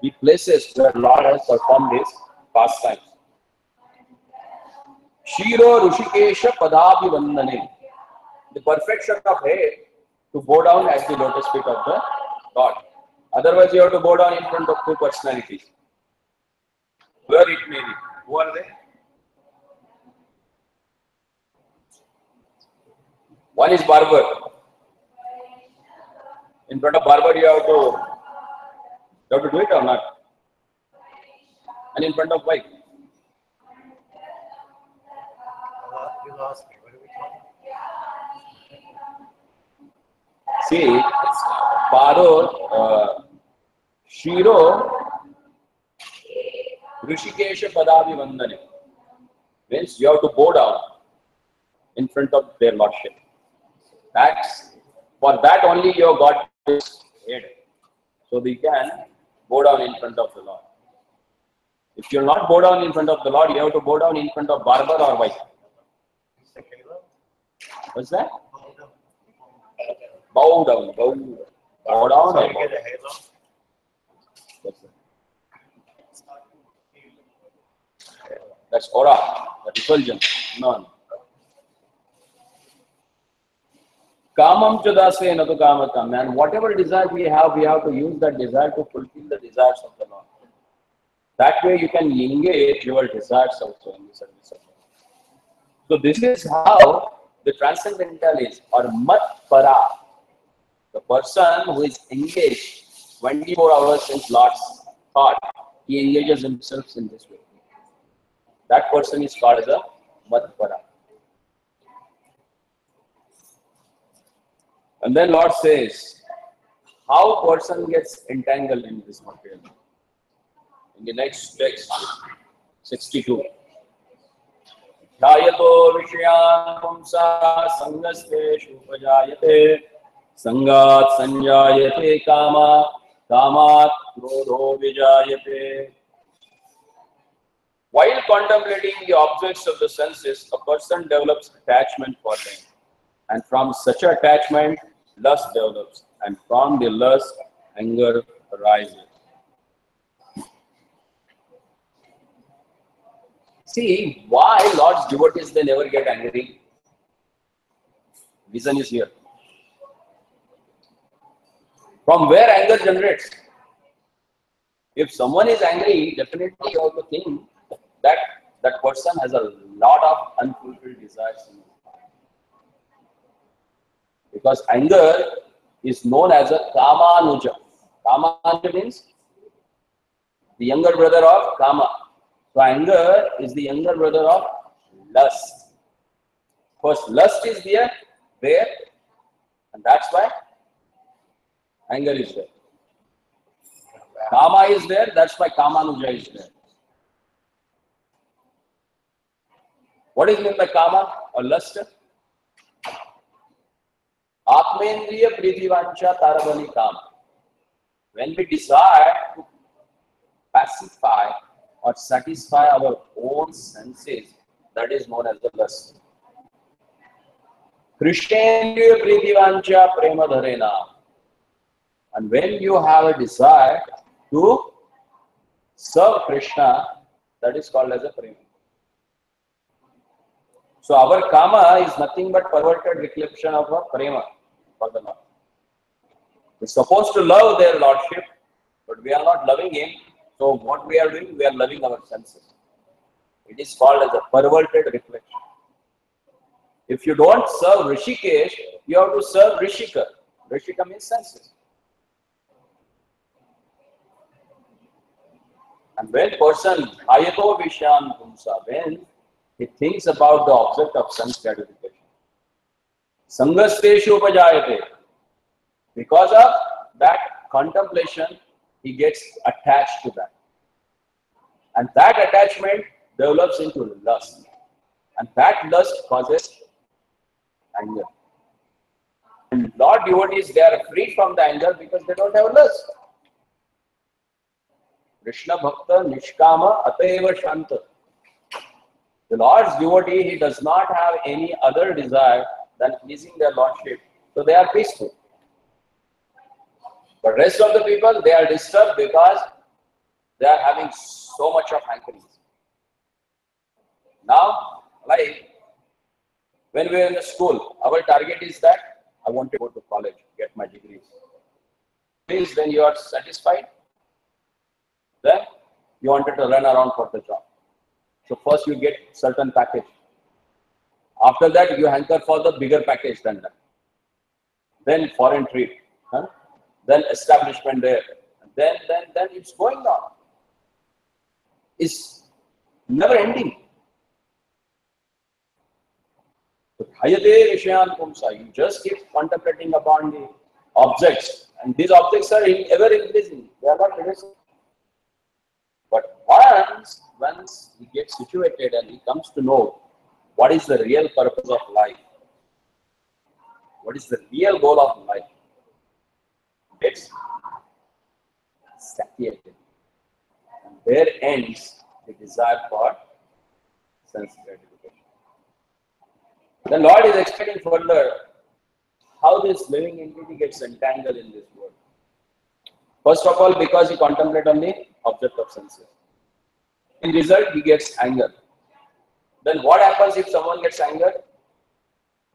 the places where Lord has performed his pastimes. Shiro Rushikesha Padabhi Vandane. The perfection of head to bow down at the lotus feet of the God. Otherwise, you have to bow down in front of two personalities. Where it may be. Who are they? One is barber. In front of barber, you have to do it or not? And in front of wife. You lost me. What are we talking See, Paro, Shiro, Rishikesha Padavi Vandane means you have to bow down in front of their lordship. For that only you have got this head. So we can bow down in front of the Lord. If you will not bow down in front of the Lord, you have to bow down in front of barber or wife. What's that? Bow down. Bow down. So you get a halo? What's that? That's aura, that effulgence. None. Kamam chadase natu kamatam. And whatever desire we have to use that desire to fulfill the desires of the Lord. That way you can engage your desires also in the service of God. So this is how the transcendental is, or mat para. The person who is engaged 24 hours in Lord's thought, he engages himself in this way. That person is called as a Madhvara. And then Lord says, how person gets entangled in this material. In the next text, 62. Dhyayato Vishyan Pumsa Sangastheshu Upajayate Sangat Sanjayate Kama Kamat Krodho Vijayate. While contemplating the objects of the senses, a person develops attachment for them. And from such attachment, lust develops. And from the lust, anger arises. See, why Lord's devotees, they never get angry? Reason is here. From where anger generates? If someone is angry, definitely you have to think that that person has a lot of unfulfilled desires in his heart. Because anger is known as a Kamanuja. Kamanuja means the younger brother of Kama. So anger is the younger brother of lust. First, lust is there, and that's why anger is there. Kama is there, that's why Kamanuja is there. What is meant by Kama or lust? Atmendriya Pritivancha Taravani Kama. When we desire to pacify or satisfy our own senses, that is known as the lust. Krishnendriya Pritivancha Prema Dharena. And when you have a desire to serve Krishna, that is called as a prema. So our kama is nothing but perverted reflection of a prema for the Lord. We're supposed to love their Lordship, but we are not loving Him. So what we are doing, we are loving our senses. It is called as a perverted reflection. If you don't serve Rishikesh, you have to serve Rishika. Rishika means senses. And when person, Hayato Vishyan Pumsa, when he thinks about the object of sense gratification, Sangasteshu Upajayate, because of that contemplation, he gets attached to that. And that attachment develops into lust. And that lust causes anger. And Lord devotees, they are free from the anger because they don't have lust. Krishna Bhakta Nishkama Ateva Shanta. The Lord's devotee, he does not have any other desire than pleasing their Lordship. So they are peaceful. But rest of the people, they are disturbed because they are having so much of hankering. Now, like when we are in the school, our target is that I want to go to college, get my degrees. Please, then you are satisfied. Then you wanted to run around for the job. So first you get certain package. After that you hanker for the bigger package than that. Then foreign trip. Then establishment there. Then it's going on. It's never ending. So, Hayate Vishyan Pumsa, you just keep contemplating upon the objects. And these objects are ever increasing. They are not reducing. But once he gets situated and he comes to know what is the real purpose of life, what is the real goal of life, gets satiated. And there ends the desire for sense gratification. The Lord is explaining further how this living entity gets entangled in this world. First of all, because he contemplates on the object of senses. In result, he gets anger. Then what happens if someone gets anger?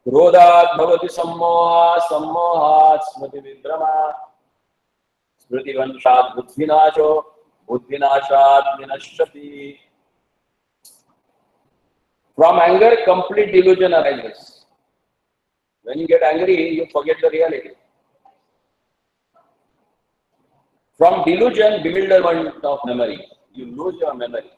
Krodhat bhavati sammoha, sammohat smriti vibrama, smriti vanshat buddhinacho, buddhinashat vinashati. From anger, complete delusion arises. When you get angry, you forget the reality. From delusion, bewilderment of memory. You lose your memory.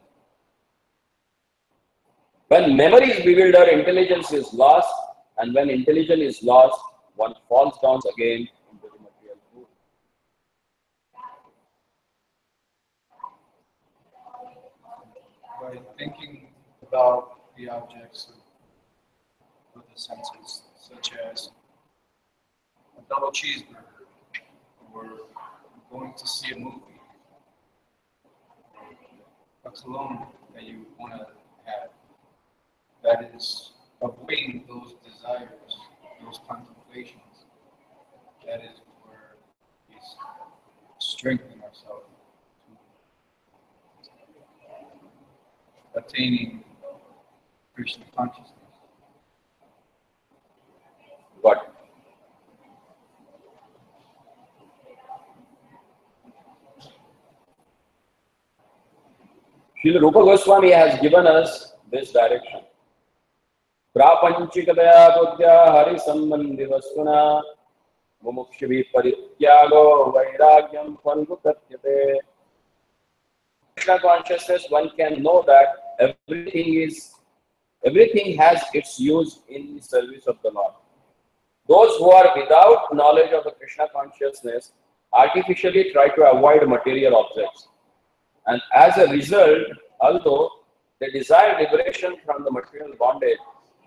When memory is bewildered, intelligence is lost, and when intelligence is lost, one falls down again into the material pool. By thinking about the objects of the senses, such as a double cheeseburger, or going to see a movie, a cologne that you want to have, that is avoiding those desires, those contemplations. That is where he's strengthening ourselves to attaining Krishna consciousness. But Srila Rupa Goswami has given us this direction. Prapanchikadaya buddhya hari sambandhi vastuna mumukshvi parityago vairagyam phalgu tatyate. Krishna consciousness, one can know that everything has its use in the service of the Lord. Those who are without knowledge of the Krishna consciousness artificially try to avoid material objects. And as a result, although they desire liberation from the material bondage,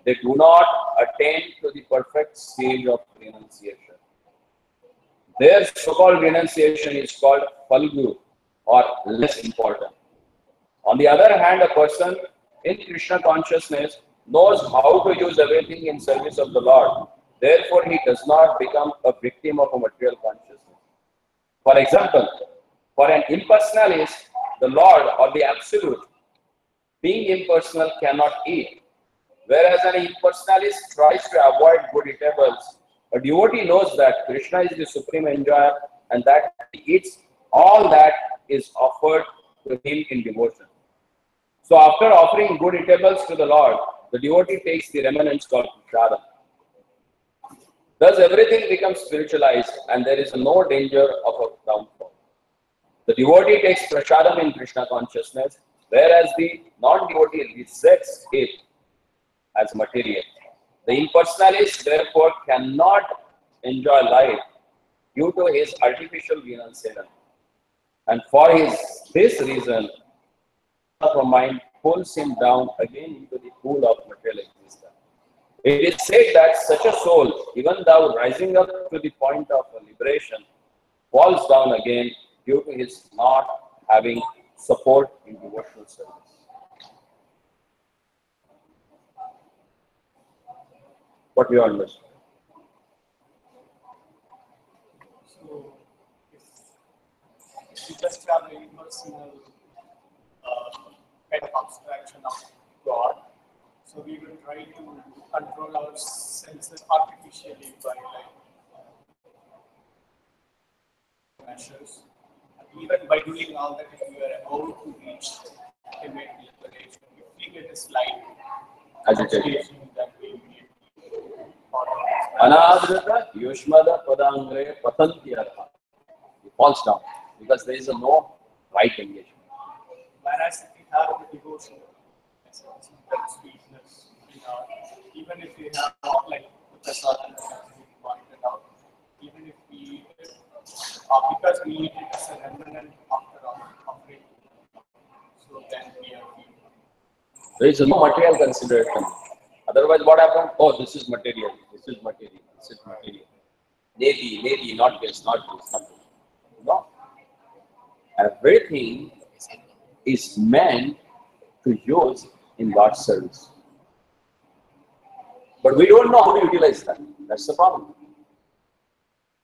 they do not attain to the perfect stage of renunciation. Their so-called renunciation is called Falgu, or less important. On the other hand, a person in Krishna consciousness knows how to use everything in service of the Lord. Therefore, he does not become a victim of a material consciousness. For example, for an impersonalist, the Lord or the Absolute, being impersonal, cannot eat. Whereas an impersonalist tries to avoid good eatables, a devotee knows that Krishna is the supreme enjoyer and that he eats all that is offered to him in devotion. So after offering good eatables to the Lord, the devotee takes the remnants called prashadam. Thus everything becomes spiritualized and there is no danger of a downfall. The devotee takes prashadam in Krishna consciousness, whereas the non-devotee rejects it as material. The impersonalist therefore cannot enjoy life due to his artificial renunciation. And for this reason, the mind pulls him down again into the pool of material existence. It is said that such a soul, even though rising up to the point of liberation, falls down again due to his not having support in devotional service. What do you understand? So, if we just have a personal kind of abstraction of God, so we will try to control our senses artificially by measures. And even by doing all that, if we are about to reach ultimate liberation, if we get a slight agitation, then we immediately Anadrita yushmada padangre patantyartha. He falls down because there is no right engagement. Whereas if we have the devotion, sweetness, even if we have not like the sadhana as we pointed out, even if we because we eat it as a remnant after offering, so then we are There is no material consideration. Otherwise, what happens? Oh, this is material. This is material. This is material. Maybe, not this, not this, not this. No. Everything is meant to use in God's service. But we don't know how to utilize that. That's the problem.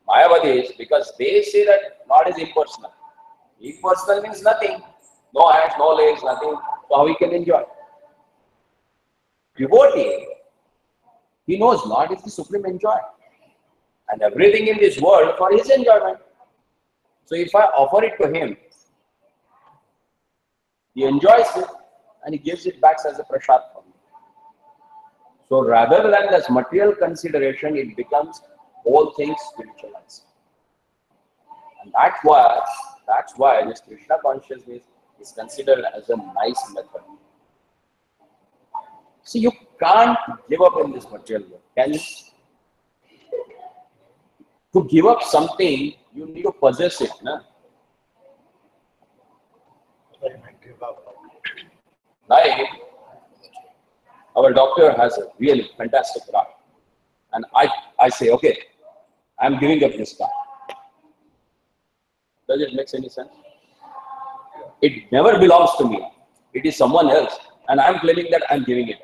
Mayavadis, because they say that God is impersonal. Impersonal means nothing. No hands, no legs, nothing. So how he can enjoy? Devotee, he knows Lord is the supreme enjoyer. And everything in this world for his enjoyment. So if I offer it to him, he enjoys it and he gives it back as a prasad for me. So rather than this material consideration, it becomes whole things spiritualized. And that's why That's why this Krishna consciousness is considered as a nice method. See, you can't give up in this material world, can you? To give up something, you need to possess it. Na? What do you mean, give up? Like, our doctor has a really fantastic car. And I say, okay, I'm giving up this car. Does it make any sense? It never belongs to me. It is someone else. And I'm claiming that I'm giving it.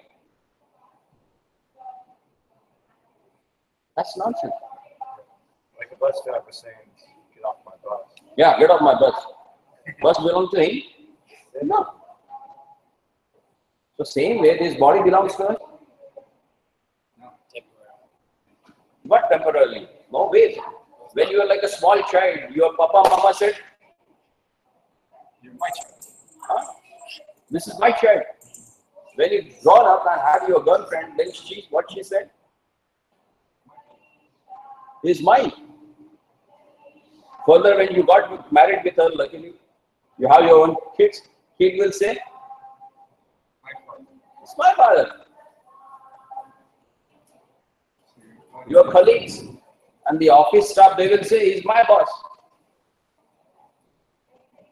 That's nonsense. Like a bus driver saying, get off my bus. Yeah, get off my bus. Bus belongs to him? No. So same way, this body belongs to us? No. What temporarily? No way. When you are like a small child, your papa, mama said, You're my child. huh? This is my child. When you grown up and have your girlfriend, then what she said? Is mine. Further, when you got married with her, luckily, you have your own kids, kid will say, My father. it's my father. Your colleagues and the office staff, they will say, he's my boss.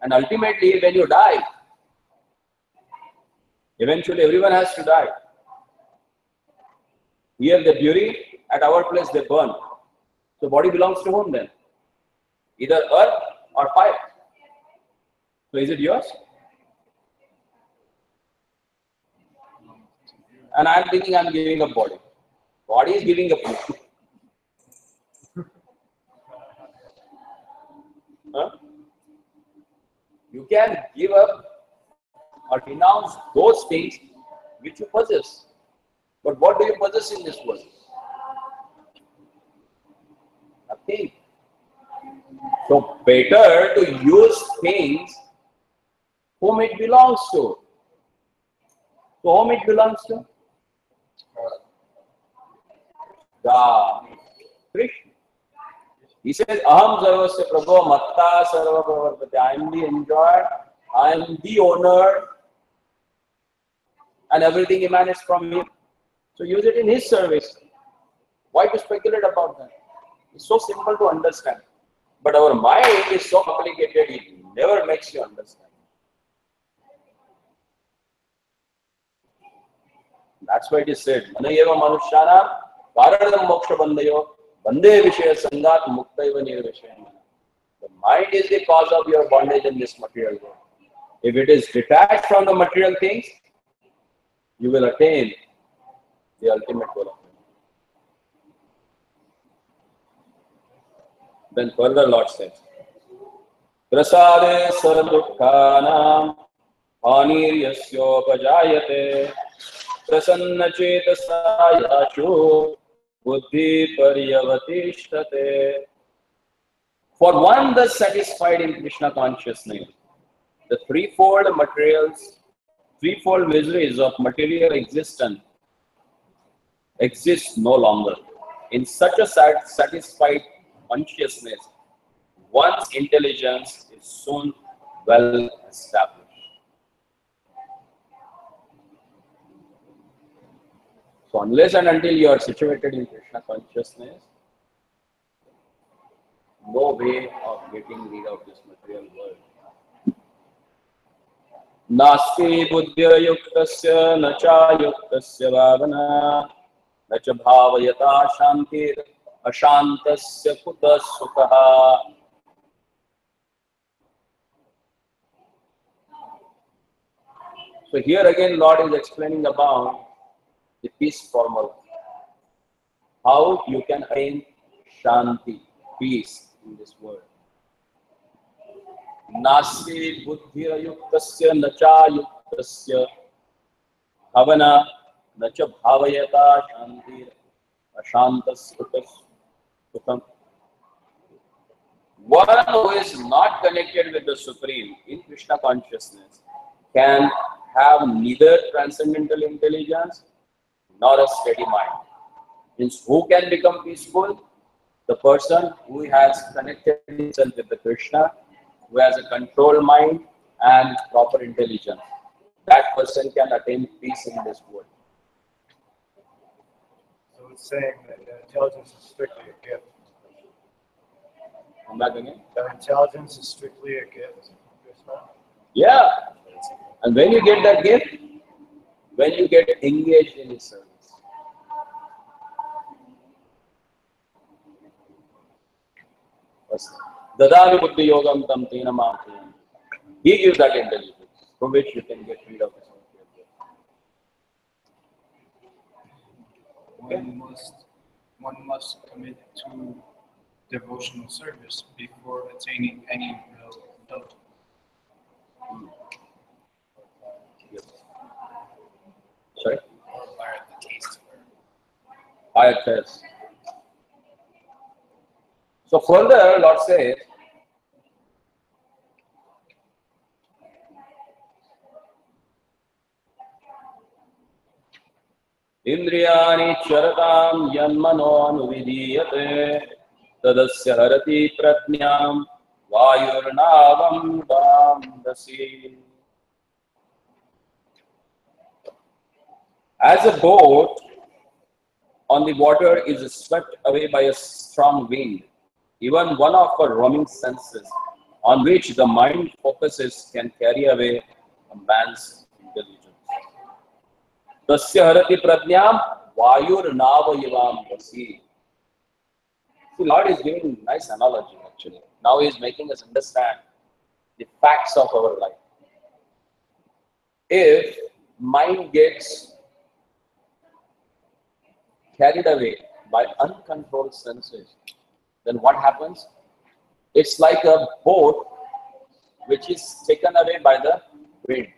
And ultimately, when you die, eventually everyone has to die. Here they bury, at our place they burn. So body belongs to whom then? Either earth or fire. So is it yours? And I'm thinking I'm giving up body. Body is giving up you. Huh? You can give up or renounce those things which you possess. But what do you possess in this world? Nothing. So better to use things whom it belongs to. So whom it belongs to? God, Krishna. He says, Aham sarvasya prabho matta sarva pravartate. I am the enjoyer, I am the owner, and everything emanates from him. So use it in his service. Why to speculate about that? It's so simple to understand. But our mind is so complicated, it never makes you understand. That's why it is said, Manayeva Manushyanam Karanam Moksha Bandayo Bande Vishaya Sangat Muktaiva Nirvishayana. The mind is the cause of your bondage in this material world. If it is detached from the material things, you will attain the ultimate goal of it. Then further Lord says, Prasade sarvadukhanam aniryasyopajayate prasanna chetasa yashu buddhi paryavatishtate. For one thus satisfied in Krishna consciousness, the threefold miseries of material existence exist no longer. In such a satisfied consciousness, one's intelligence is soon well established. So unless and until you are situated in Krishna consciousness, no way of getting rid of this material world. Nasti buddhya yuktasya nacha yuktasya bhavana nacha bhavayata shantir ashantasya kuta sukha. So here again Lord is explaining about the peace formula. How you can attain shanti, peace in this world. Nasti buddhya yuktasya nacha yuktasya bhavana nacha bhavayata shantir ashantasya kuta sukha. One who is not connected with the Supreme in Krishna consciousness can have neither transcendental intelligence nor a steady mind. Means who can become peaceful? The person who has connected himself with the Krishna, who has a controlled mind and proper intelligence. That person can attain peace in this world. So it's saying that intelligence is strictly a gift. Come back again. That intelligence is strictly a gift. Yeah. And when you get that gift, when you get engaged in his service. Dadami buddhi yogam tam tena maham. He gives that intelligence from which you can get rid of this. One must commit to devotional service before attaining any real adult. Sorry? Or acquire the taste for Higher taste. So further, Lord says, Indriyani charatam yanmano anuvidiyate tadasya harati pratnyam vayurnavam damdasi. As a boat on the water is swept away by a strong wind, even one of our roaming senses on which the mind focuses can carry away a man's intelligence. Tasya harati pradnyam vayur navayavam dasi. See, Lord is giving nice analogy actually. Now he is making us understand the facts of our life. If mind gets carried away by uncontrolled senses, then what happens? It's like a boat which is taken away by the wind.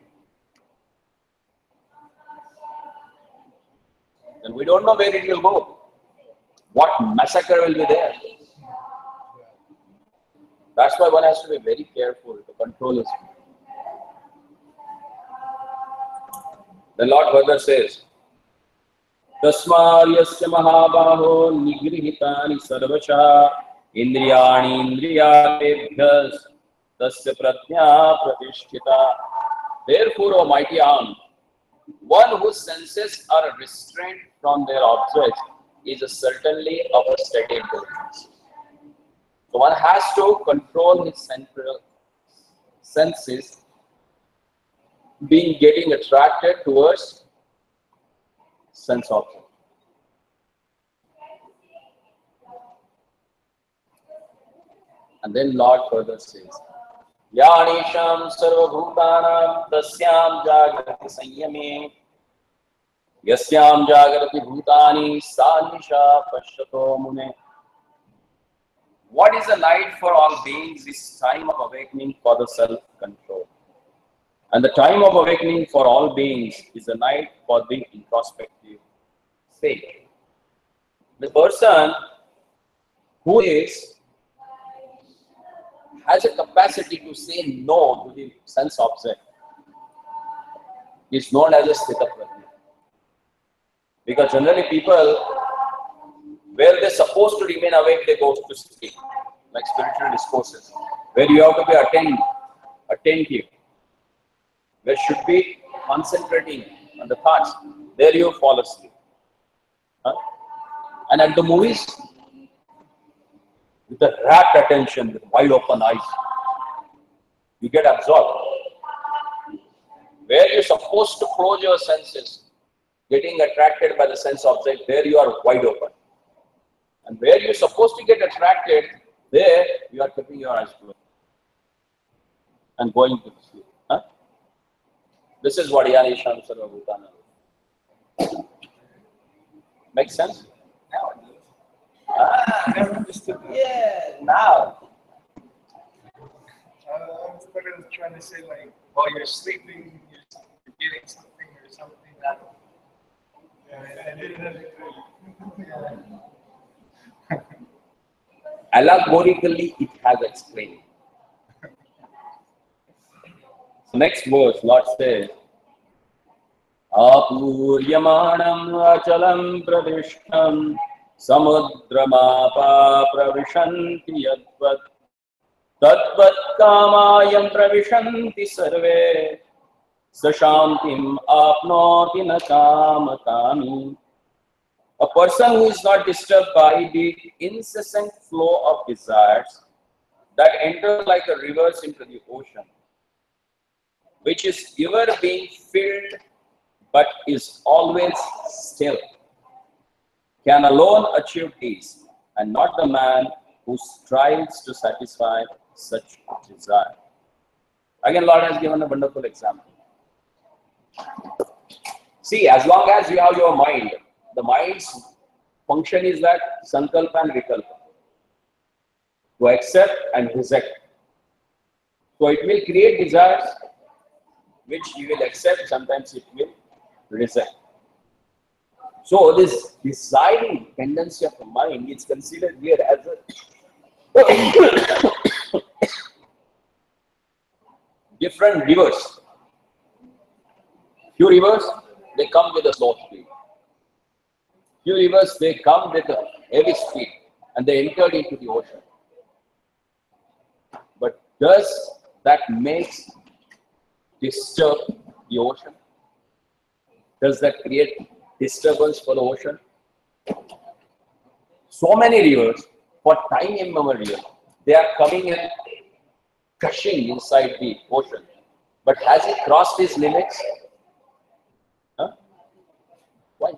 And we don't know where it will go. What massacre will be there? That's why one has to be very careful to control his mind. The Lord further says, Tasmaryasya mahabaho nigrihitani sarvasha indriyani indriyatebhyas tasya pratnya pratisthita. Therefore, O mighty arm, one whose senses are restrained from their objects is certainly our steady intelligence. So one has to control his central senses, getting attracted towards sense object. And then Lord further says, Yanisham sarvabhutanam tasyam jagrati sanyame yasyam jagrati bhutani sanisha pashyato mune. What is the night for all beings is time of awakening for the self-control. And the time of awakening for all beings is the night for the introspective state. The person who has a capacity to say no to the sense object is known as a sthita prajna. Because generally people, where they're supposed to remain awake, they go to sleep, like spiritual discourses, where you have to be attentive, where should be concentrating on the thoughts, there you fall asleep. And at the movies, with the rapt attention, with wide open eyes, you get absorbed. Where you're supposed to close your senses, getting attracted by the sense object, there you are wide open. And where you're supposed to get attracted, there you are keeping your eyes closed and going to sleep. This is what Yanisham Sarvabhutana. Make sense? Now it does. I never understood that. Yeah, now. I was trying to say, like, while you're sleeping, you're getting something or something that. Yeah, I didn't understand. Allegorically, it has explained. So next verse, Lord says, Apuryamanam achalam pradishtam samudramapa pravishanti yadvat Tadvat kamayam pravishanti sarve sashantim apnoti na kama kami. A person who is not disturbed by the incessant flow of desires that enter like a river into the ocean, which is ever being filled but is always still, can alone achieve peace, and not the man who strives to satisfy such desire. Again, Lord has given a wonderful example. See, as long as you have your mind, the mind's function is that sankalpa and vikalpa, to accept and reject. So it will create desires which you will accept, sometimes it will reject. So this desiring tendency of the mind is considered here as a different rivers. Few rivers, they come with a slow speed. Few rivers, they come with a heavy speed and they entered into the ocean. But does that makes disturb the ocean? Does that create disturbance for the ocean? So many rivers, for time immemorial, they are coming and crushing inside the ocean. But has it crossed its limits? Huh? Why?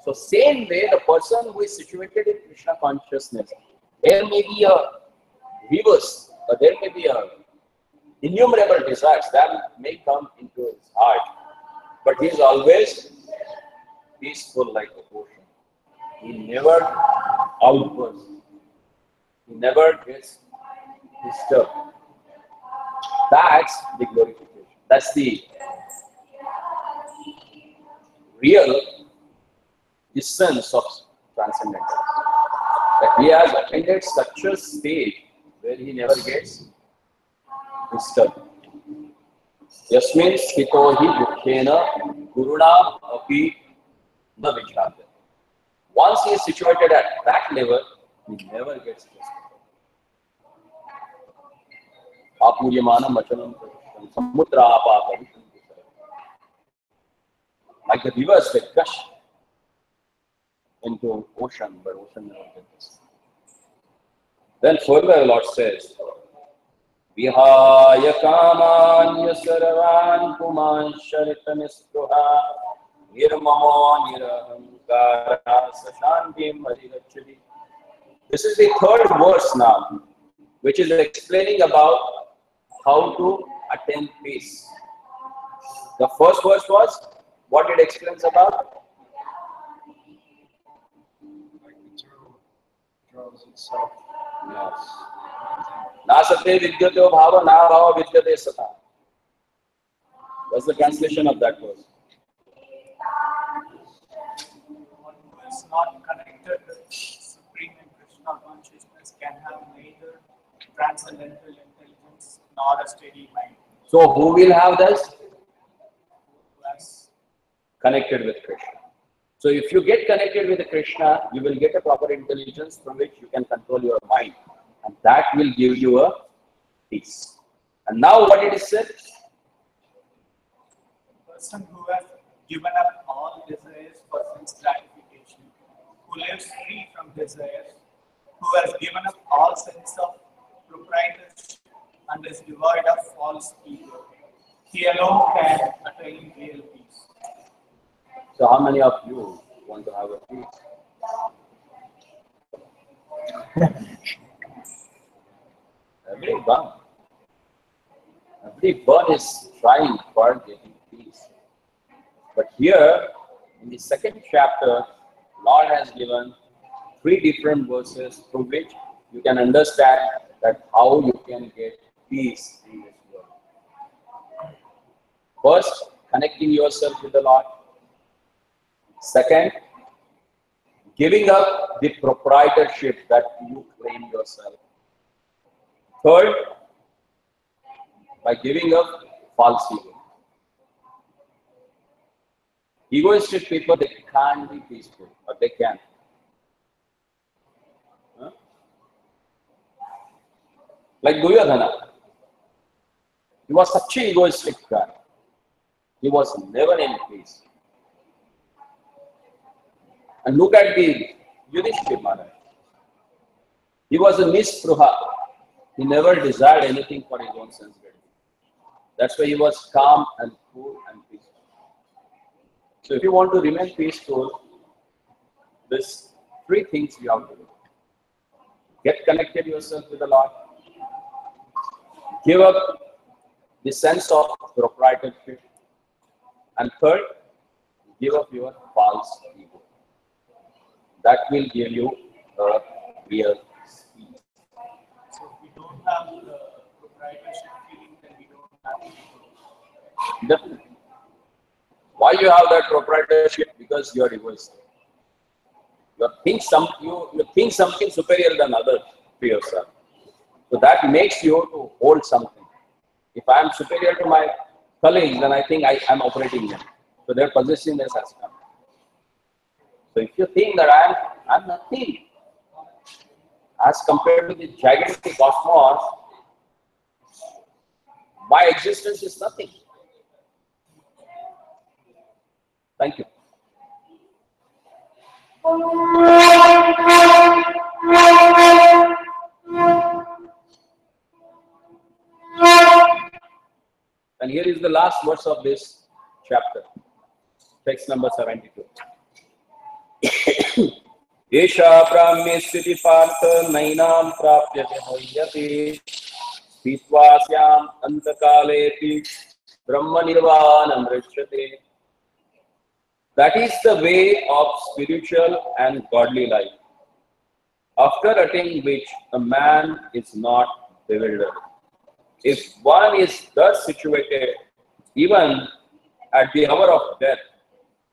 So same way, the person who is situated in Krishna consciousness, there may be a rivers, or there may be a innumerable desires that may come into his heart, but he is always peaceful like the ocean. He never outbursts. He never gets disturbed. That's the glorification. That's the real essence of transcendence. That he has attained such a state where he never gets disturbed. Yasmin sthito hi dukkhena guruna api na vicharya. Once he is situated at that level, he never gets disturbed. Apuryamanam machalam samudra apapam. Like the rivers, they gush into ocean, but ocean never gets. Then further the Lord says, Vihaya kamanya sarvan kuman sharitanistruha nirmamo nirahankara sashantim adhigacchati. This is the third verse now, which is explaining about how to attain peace. The first verse was what it explains about? Like the turtle draws itself. Yes. Na sate vidyato bhava na bhava vidyate sata. What's the translation of that verse? One who is not connected with Supreme and Krishna consciousness can have neither transcendental intelligence nor a steady mind. So who will have this? Plus, Connected with Krishna. So if you get connected with Krishna, you will get a proper intelligence from which you can control your mind. And that will give you a peace. And now what it is said? the person who has given up all desires for sense gratification, who lives free from desires, who has given up all sense of proprietorship and is devoid of false ego, he alone can attain real peace. So how many of you want to have a peace? Everyone is trying for getting peace. But here, in the second chapter, Lord has given 3 different verses through which you can understand that how you can get peace in this world. First, connecting yourself with the Lord. Second, giving up the proprietorship that you claim yourself. Third, by giving up false ego. Egoistic people, they can't be peaceful, or they can. Huh? Like Duryodhana. He was such an egoistic guy. He was never in peace. And look at the Yudhishthira Maharaj. He was a nispruha. He never desired anything for his own sense gratification. That's why he was calm and cool and peaceful. So if you want to remain peaceful, these three things you have to do. Get connected yourself with the Lord. Give up the sense of proprietorship. And third, give up your false ego. That will give you a real peace. So if we don't have the proprietorship feeling, then we don't have ego. Definitely. Why you have that proprietorship? Because you are egoistic. You think something superior than others to yourself. So that makes you to hold something. If I am superior to my colleagues, then I think I am operating them. So their possessiveness has come. So if you think that I am nothing, as compared to the gigantic cosmos, my existence is nothing. Thank you. And here is the last verse of this chapter, text number 72. Esha brahme sthiti partha nainam prapyate hayyate sthitvasyam antakalepi brahma nirvanam richyate. That is the way of spiritual and godly life, after attaining which a man is not bewildered. If one is thus situated, even at the hour of death,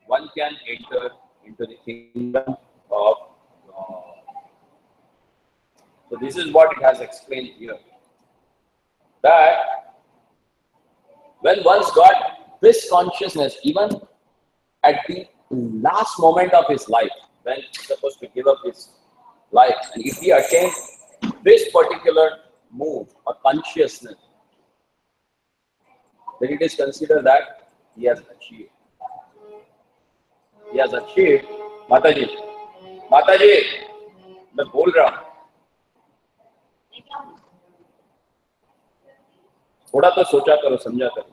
one can enter into the kingdom of God. So this is what it has explained here. That when one's got this consciousness, even at the last moment of his life, when he's supposed to give up his life, and if he attains this particular mood or consciousness, then it is considered that he has achieved. He has achieved. Mataji, मैं बोल रहा हूँ. थोड़ा तो सोचा करो, समझा करो.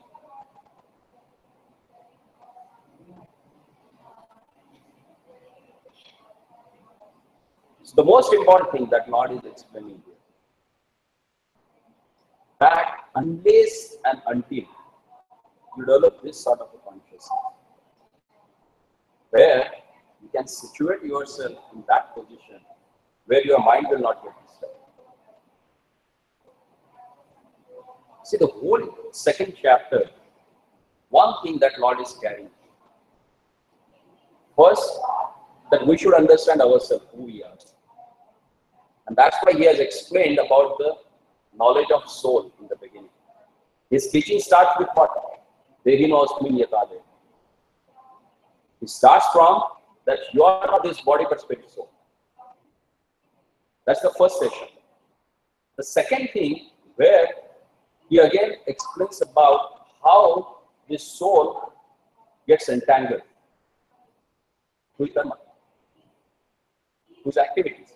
It's the most important thing that Lord is explaining here. That unless and until you develop this sort of a consciousness, where you can situate yourself in that position where your mind will not get disturbed. See, the whole second chapter, one thing that Lord is carrying. First, that we should understand ourselves, who we are. And that's why he has explained about the knowledge of soul in the beginning. His teaching starts with what? He starts from that you are not this body but spirit soul. That's the first session. The second thing, where he again explains about how this soul gets entangled with karma, whose activities.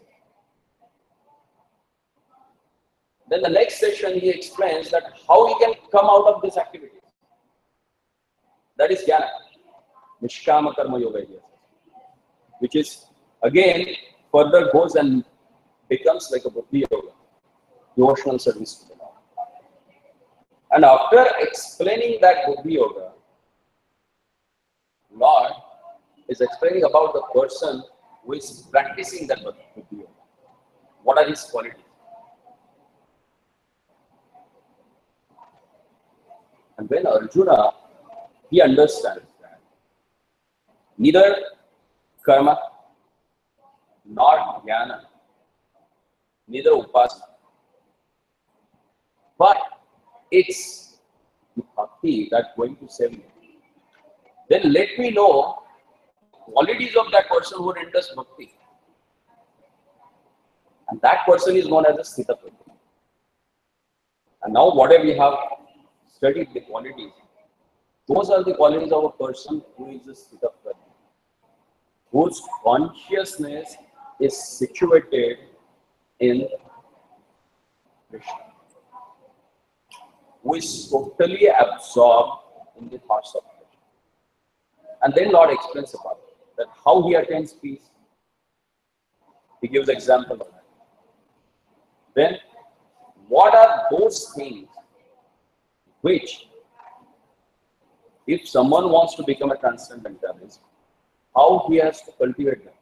Then the next session he explains that how he can come out of this activity. That is jnana, nishkama karma yoga, which is again further goes and becomes like a buddhi yoga, devotional service to the Lord. And after explaining that buddhi yoga, Lord is explaining about the person who is practicing that buddhi yoga. What are his qualities? And when Arjuna, he understands that neither karma nor jnana, neither upasana, but it's the bhakti that's going to save me. Then let me know qualities of that person who enters bhakti. And that person is known as a sthita prajna. And now whatever we have studied the qualities, those are the qualities of a person who is a sthita prajna, whose consciousness is situated in Krishna, who is totally absorbed in the thoughts of Krishna. And then Lord explains about it, that how he attains peace. He gives example of that. Then, what are those things which, if someone wants to become a transcendentalist, how he has to cultivate them?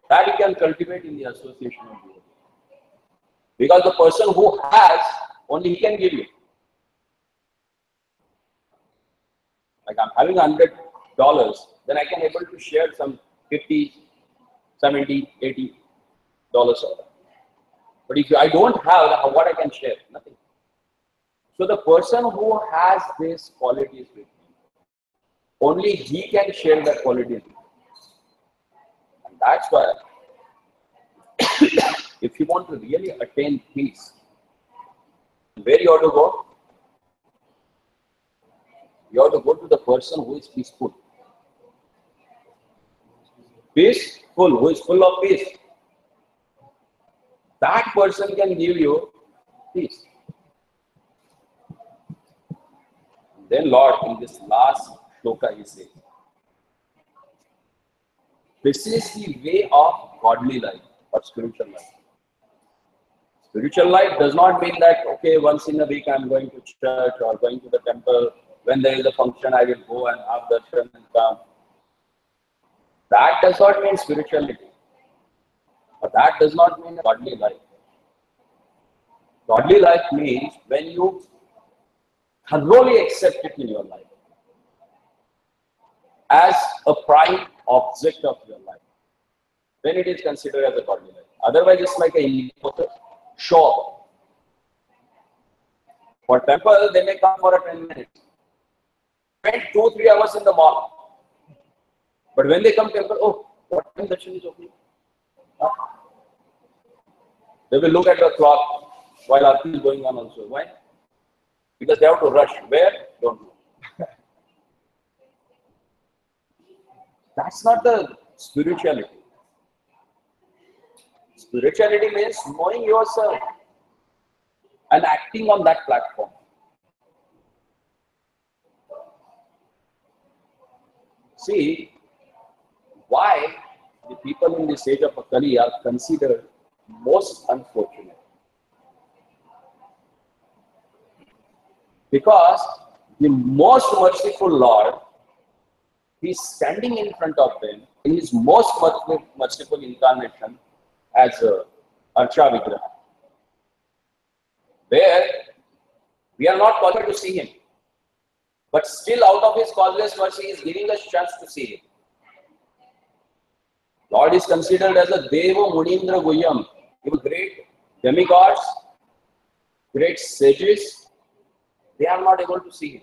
That he can cultivate in the association of devotees. Because the person who has, only he can give you. Like I'm having $100, then I can able to share some 50, 70, $80 of that. But if I don't have, what I can share? Nothing. So the person who has these qualities with me, only he can share that quality with me. And that's why, if you want to really attain peace, where you have to go? You have to go to the person who is peaceful. Peaceful, who is full of peace. That person can give you peace. Then Lord, in this last shloka, he says, this is the way of godly life or spiritual life. Spiritual life does not mean that, okay, once in a week I'm going to church or going to the temple. When there is a function, I will go and have darshan and come. That does not mean spirituality. But that does not mean godly life. Godly life means when you thoroughly accept it in your life as a prime object of your life, then it is considered as a godly life. Otherwise, it's like a show. For temple, they may come for a 10 minutes. Spend 2-3 hours in the mall. But when they come to temple, oh, what time darshan is opening? Huh? They will look at the clock while Aarti is going on also. Why? Because they have to rush. Where? Don't know. That's not the spirituality. Spirituality means knowing yourself and acting on that platform. See, why the people in this age of Kali are considered most unfortunate? Because the most merciful Lord, he is standing in front of them in his most merciful incarnation as a Archa Vigraha, where we are not qualified to see him. But still, out of his causeless mercy, he is giving us chance to see him. Lord is considered as a Deva Munindra Guhyam. Even great demigods, great sages, they are not able to see him.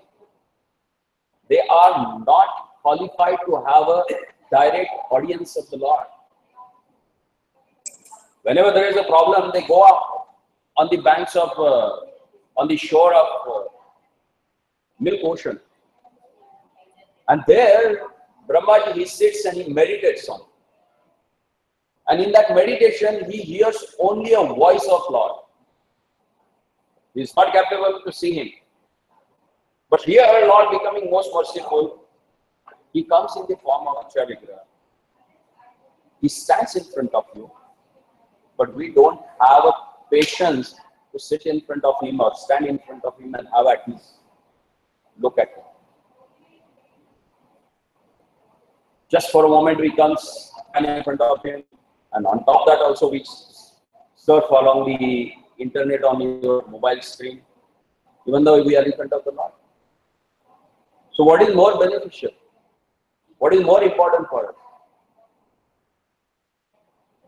They are not qualified to have a direct audience of the Lord. Whenever there is a problem, they go up on the banks of, on the shore of Milk Ocean. And there, Brahmaji, he sits and he meditates on it. And in that meditation, he hears only a voice of Lord. He is not capable to see him. But here, Lord becoming most merciful, he comes in the form of Archa Vigraha. He stands in front of you, but we don't have a patience to sit in front of him or stand in front of him and have at least look at him. Just for a moment we come stand in front of him, and on top of that also we surf along the internet on your mobile screen, even though we are in front of the Lord. So what is more beneficial? What is more important for us?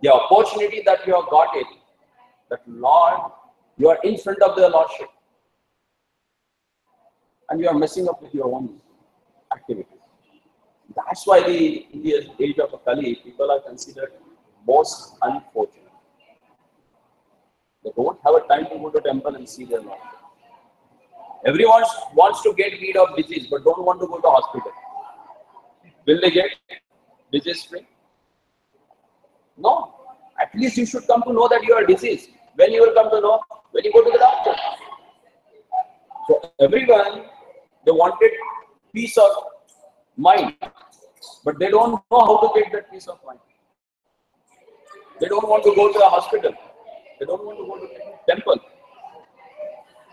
The opportunity that you have got it, that Lord, you are in front of the Lordship, and you are messing up with your own activities. That's why in the age of Kali, people are considered most unfortunate. They don't have a time to go to temple and see their Lord. Everyone wants to get rid of disease, but don't want to go to hospital. Will they get disease free? No. At least you should come to know that you are diseased. When you will come to know? When you go to the doctor. So everyone, they wanted peace of mind, but they don't know how to get that peace of mind. They don't want to go to the hospital. They don't want to go to the temple.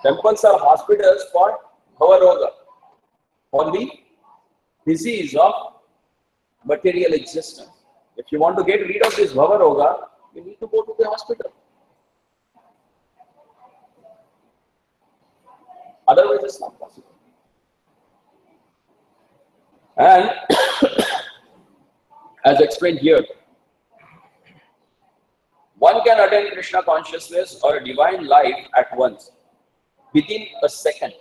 Temples are hospitals for Bhavaroga, for the disease of material existence. If you want to get rid of this Bhavaroga, you need to go to the hospital. Otherwise, it's not possible. And as explained here, one can attain Krishna consciousness or a divine life at once, within a second.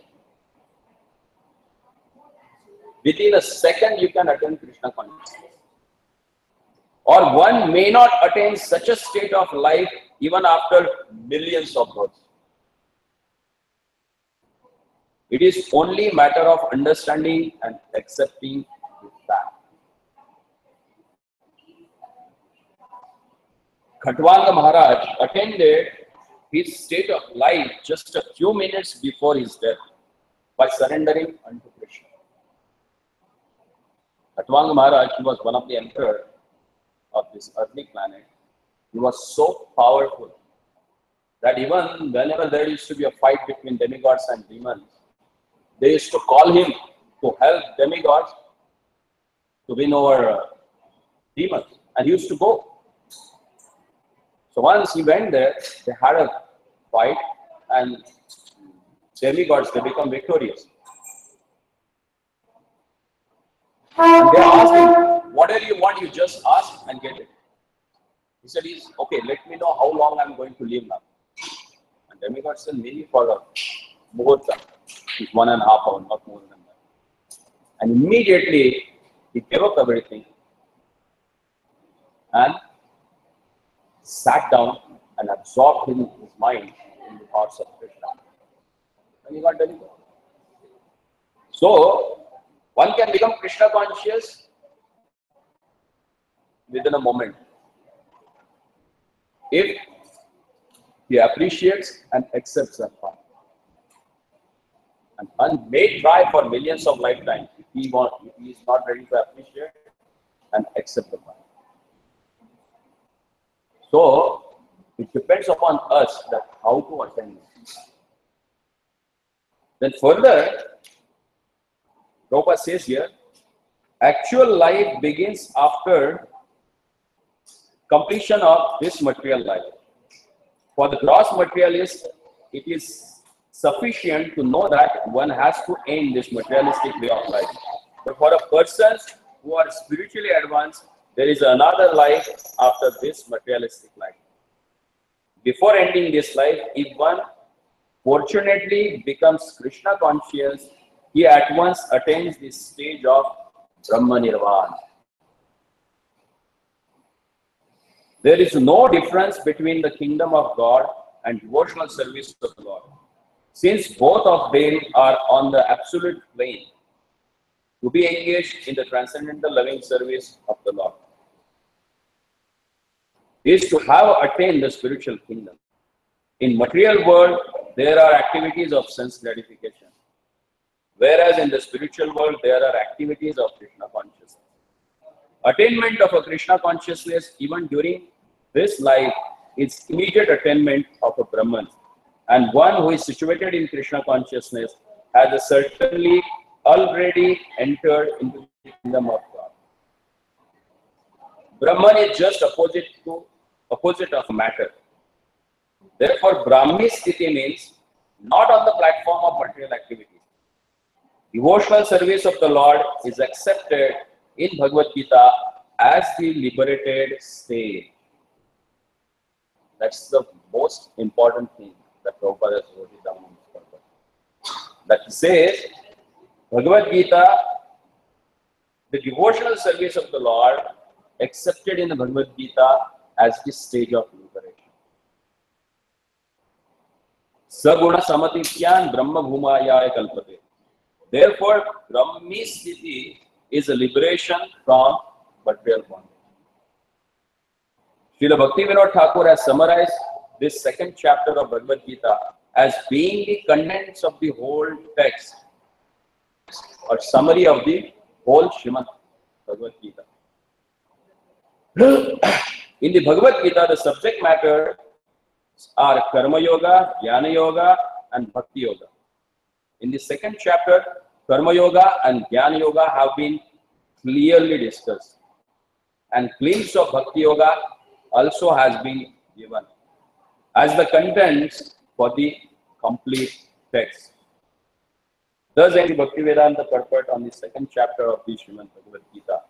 Within a second, you can attain Krishna consciousness. Or one may not attain such a state of life even after millions of births. It is only a matter of understanding and accepting the fact. Khatwanga Maharaj attained his state of life just a few minutes before his death by surrendering unto Krishna. Khatwanga Maharaj, he was one of the emperors of this earthly planet. He was so powerful that even whenever there used to be a fight between demigods and demons, they used to call him to help demigods to win over demons, and he used to go. So once he went there, they had a fight, and demigods, they become victorious. And they asked him, whatever you want, you just ask and get it. He said, okay, let me know how long I'm going to live now. And demigods said, maybe for a muhurta, 1.5 hours, not more than that. And immediately, he gave up everything and sat down and absorbed his mind in the thoughts of Krishna. And he got delivered. So, one can become Krishna conscious within a moment if he appreciates and accepts that path. And one may try for millions of lifetimes if he is not ready to appreciate and accept the path. So, it depends upon us that how to attain it. Then further, Prabhupada says here, actual life begins after completion of this material life. For the gross materialist, it is sufficient to know that one has to end this materialistic way of life. But for a person who are spiritually advanced, there is another life after this materialistic life. Before ending this life, if one fortunately becomes Krishna conscious, he at once attains this stage of Brahma Nirvana. There is no difference between the kingdom of God and devotional service of the Lord, since both of them are on the absolute plane to be engaged in the transcendental loving service of the Lord. Is to have attained the spiritual kingdom. In material world, there are activities of sense gratification, whereas in the spiritual world, there are activities of Krishna consciousness. Attainment of a Krishna consciousness, even during this life, is immediate attainment of a Brahman. And one who is situated in Krishna consciousness has certainly already entered into the kingdom of God. Brahman is just opposite of matter. Therefore, Brahmi Sthiti means not on the platform of material activity. Devotional service of the Lord is accepted in Bhagavad Gita as the liberated state. That's the most important thing that Prabhupada has wrote it down on this purpose. That says, Bhagavad Gita the devotional service of the Lord accepted in the Bhagavad Gita as the stage of liberation. Saguna samatityan brahma bhumaya kalpate. Therefore, Brahmi Sthiti is a liberation from material bondage. Srila Bhaktivinoda Thakur has summarized this second chapter of Bhagavad Gita as being the contents of the whole text, or summary of the whole Srimad Bhagavad Gita. In the Bhagavad Gita, the subject matter are Karma Yoga, Jnana Yoga, and Bhakti Yoga. In the second chapter, Karma Yoga and Jnana Yoga have been clearly discussed, and glimpse of Bhakti Yoga also has been given as the contents for the complete text. Thus ends Bhaktivedanta purport on the second chapter of the Srimad Bhagavad Gita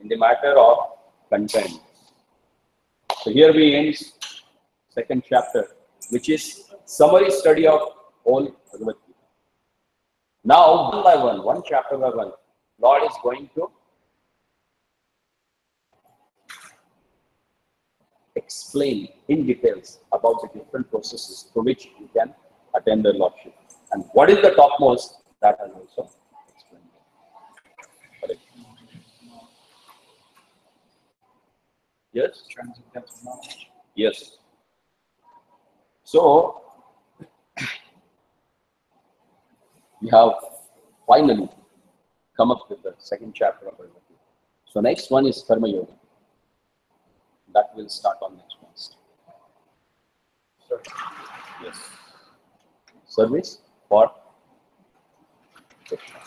in the matter of content. So here we end second chapter, which is summary study of whole Bhagavad Gita. Now, one by one chapter by one, Lord is going to explain in details about the different processes through which you can attain the Lordship. And what is the topmost, that I'll also explain. Correct. Yes? Transcendental knowledge. Yes. So, we have finally come up with the second chapter of Bhagavad Gita. So, next one is Karma Yoga. That will start on next Wednesday. Yes. Service for Krishna.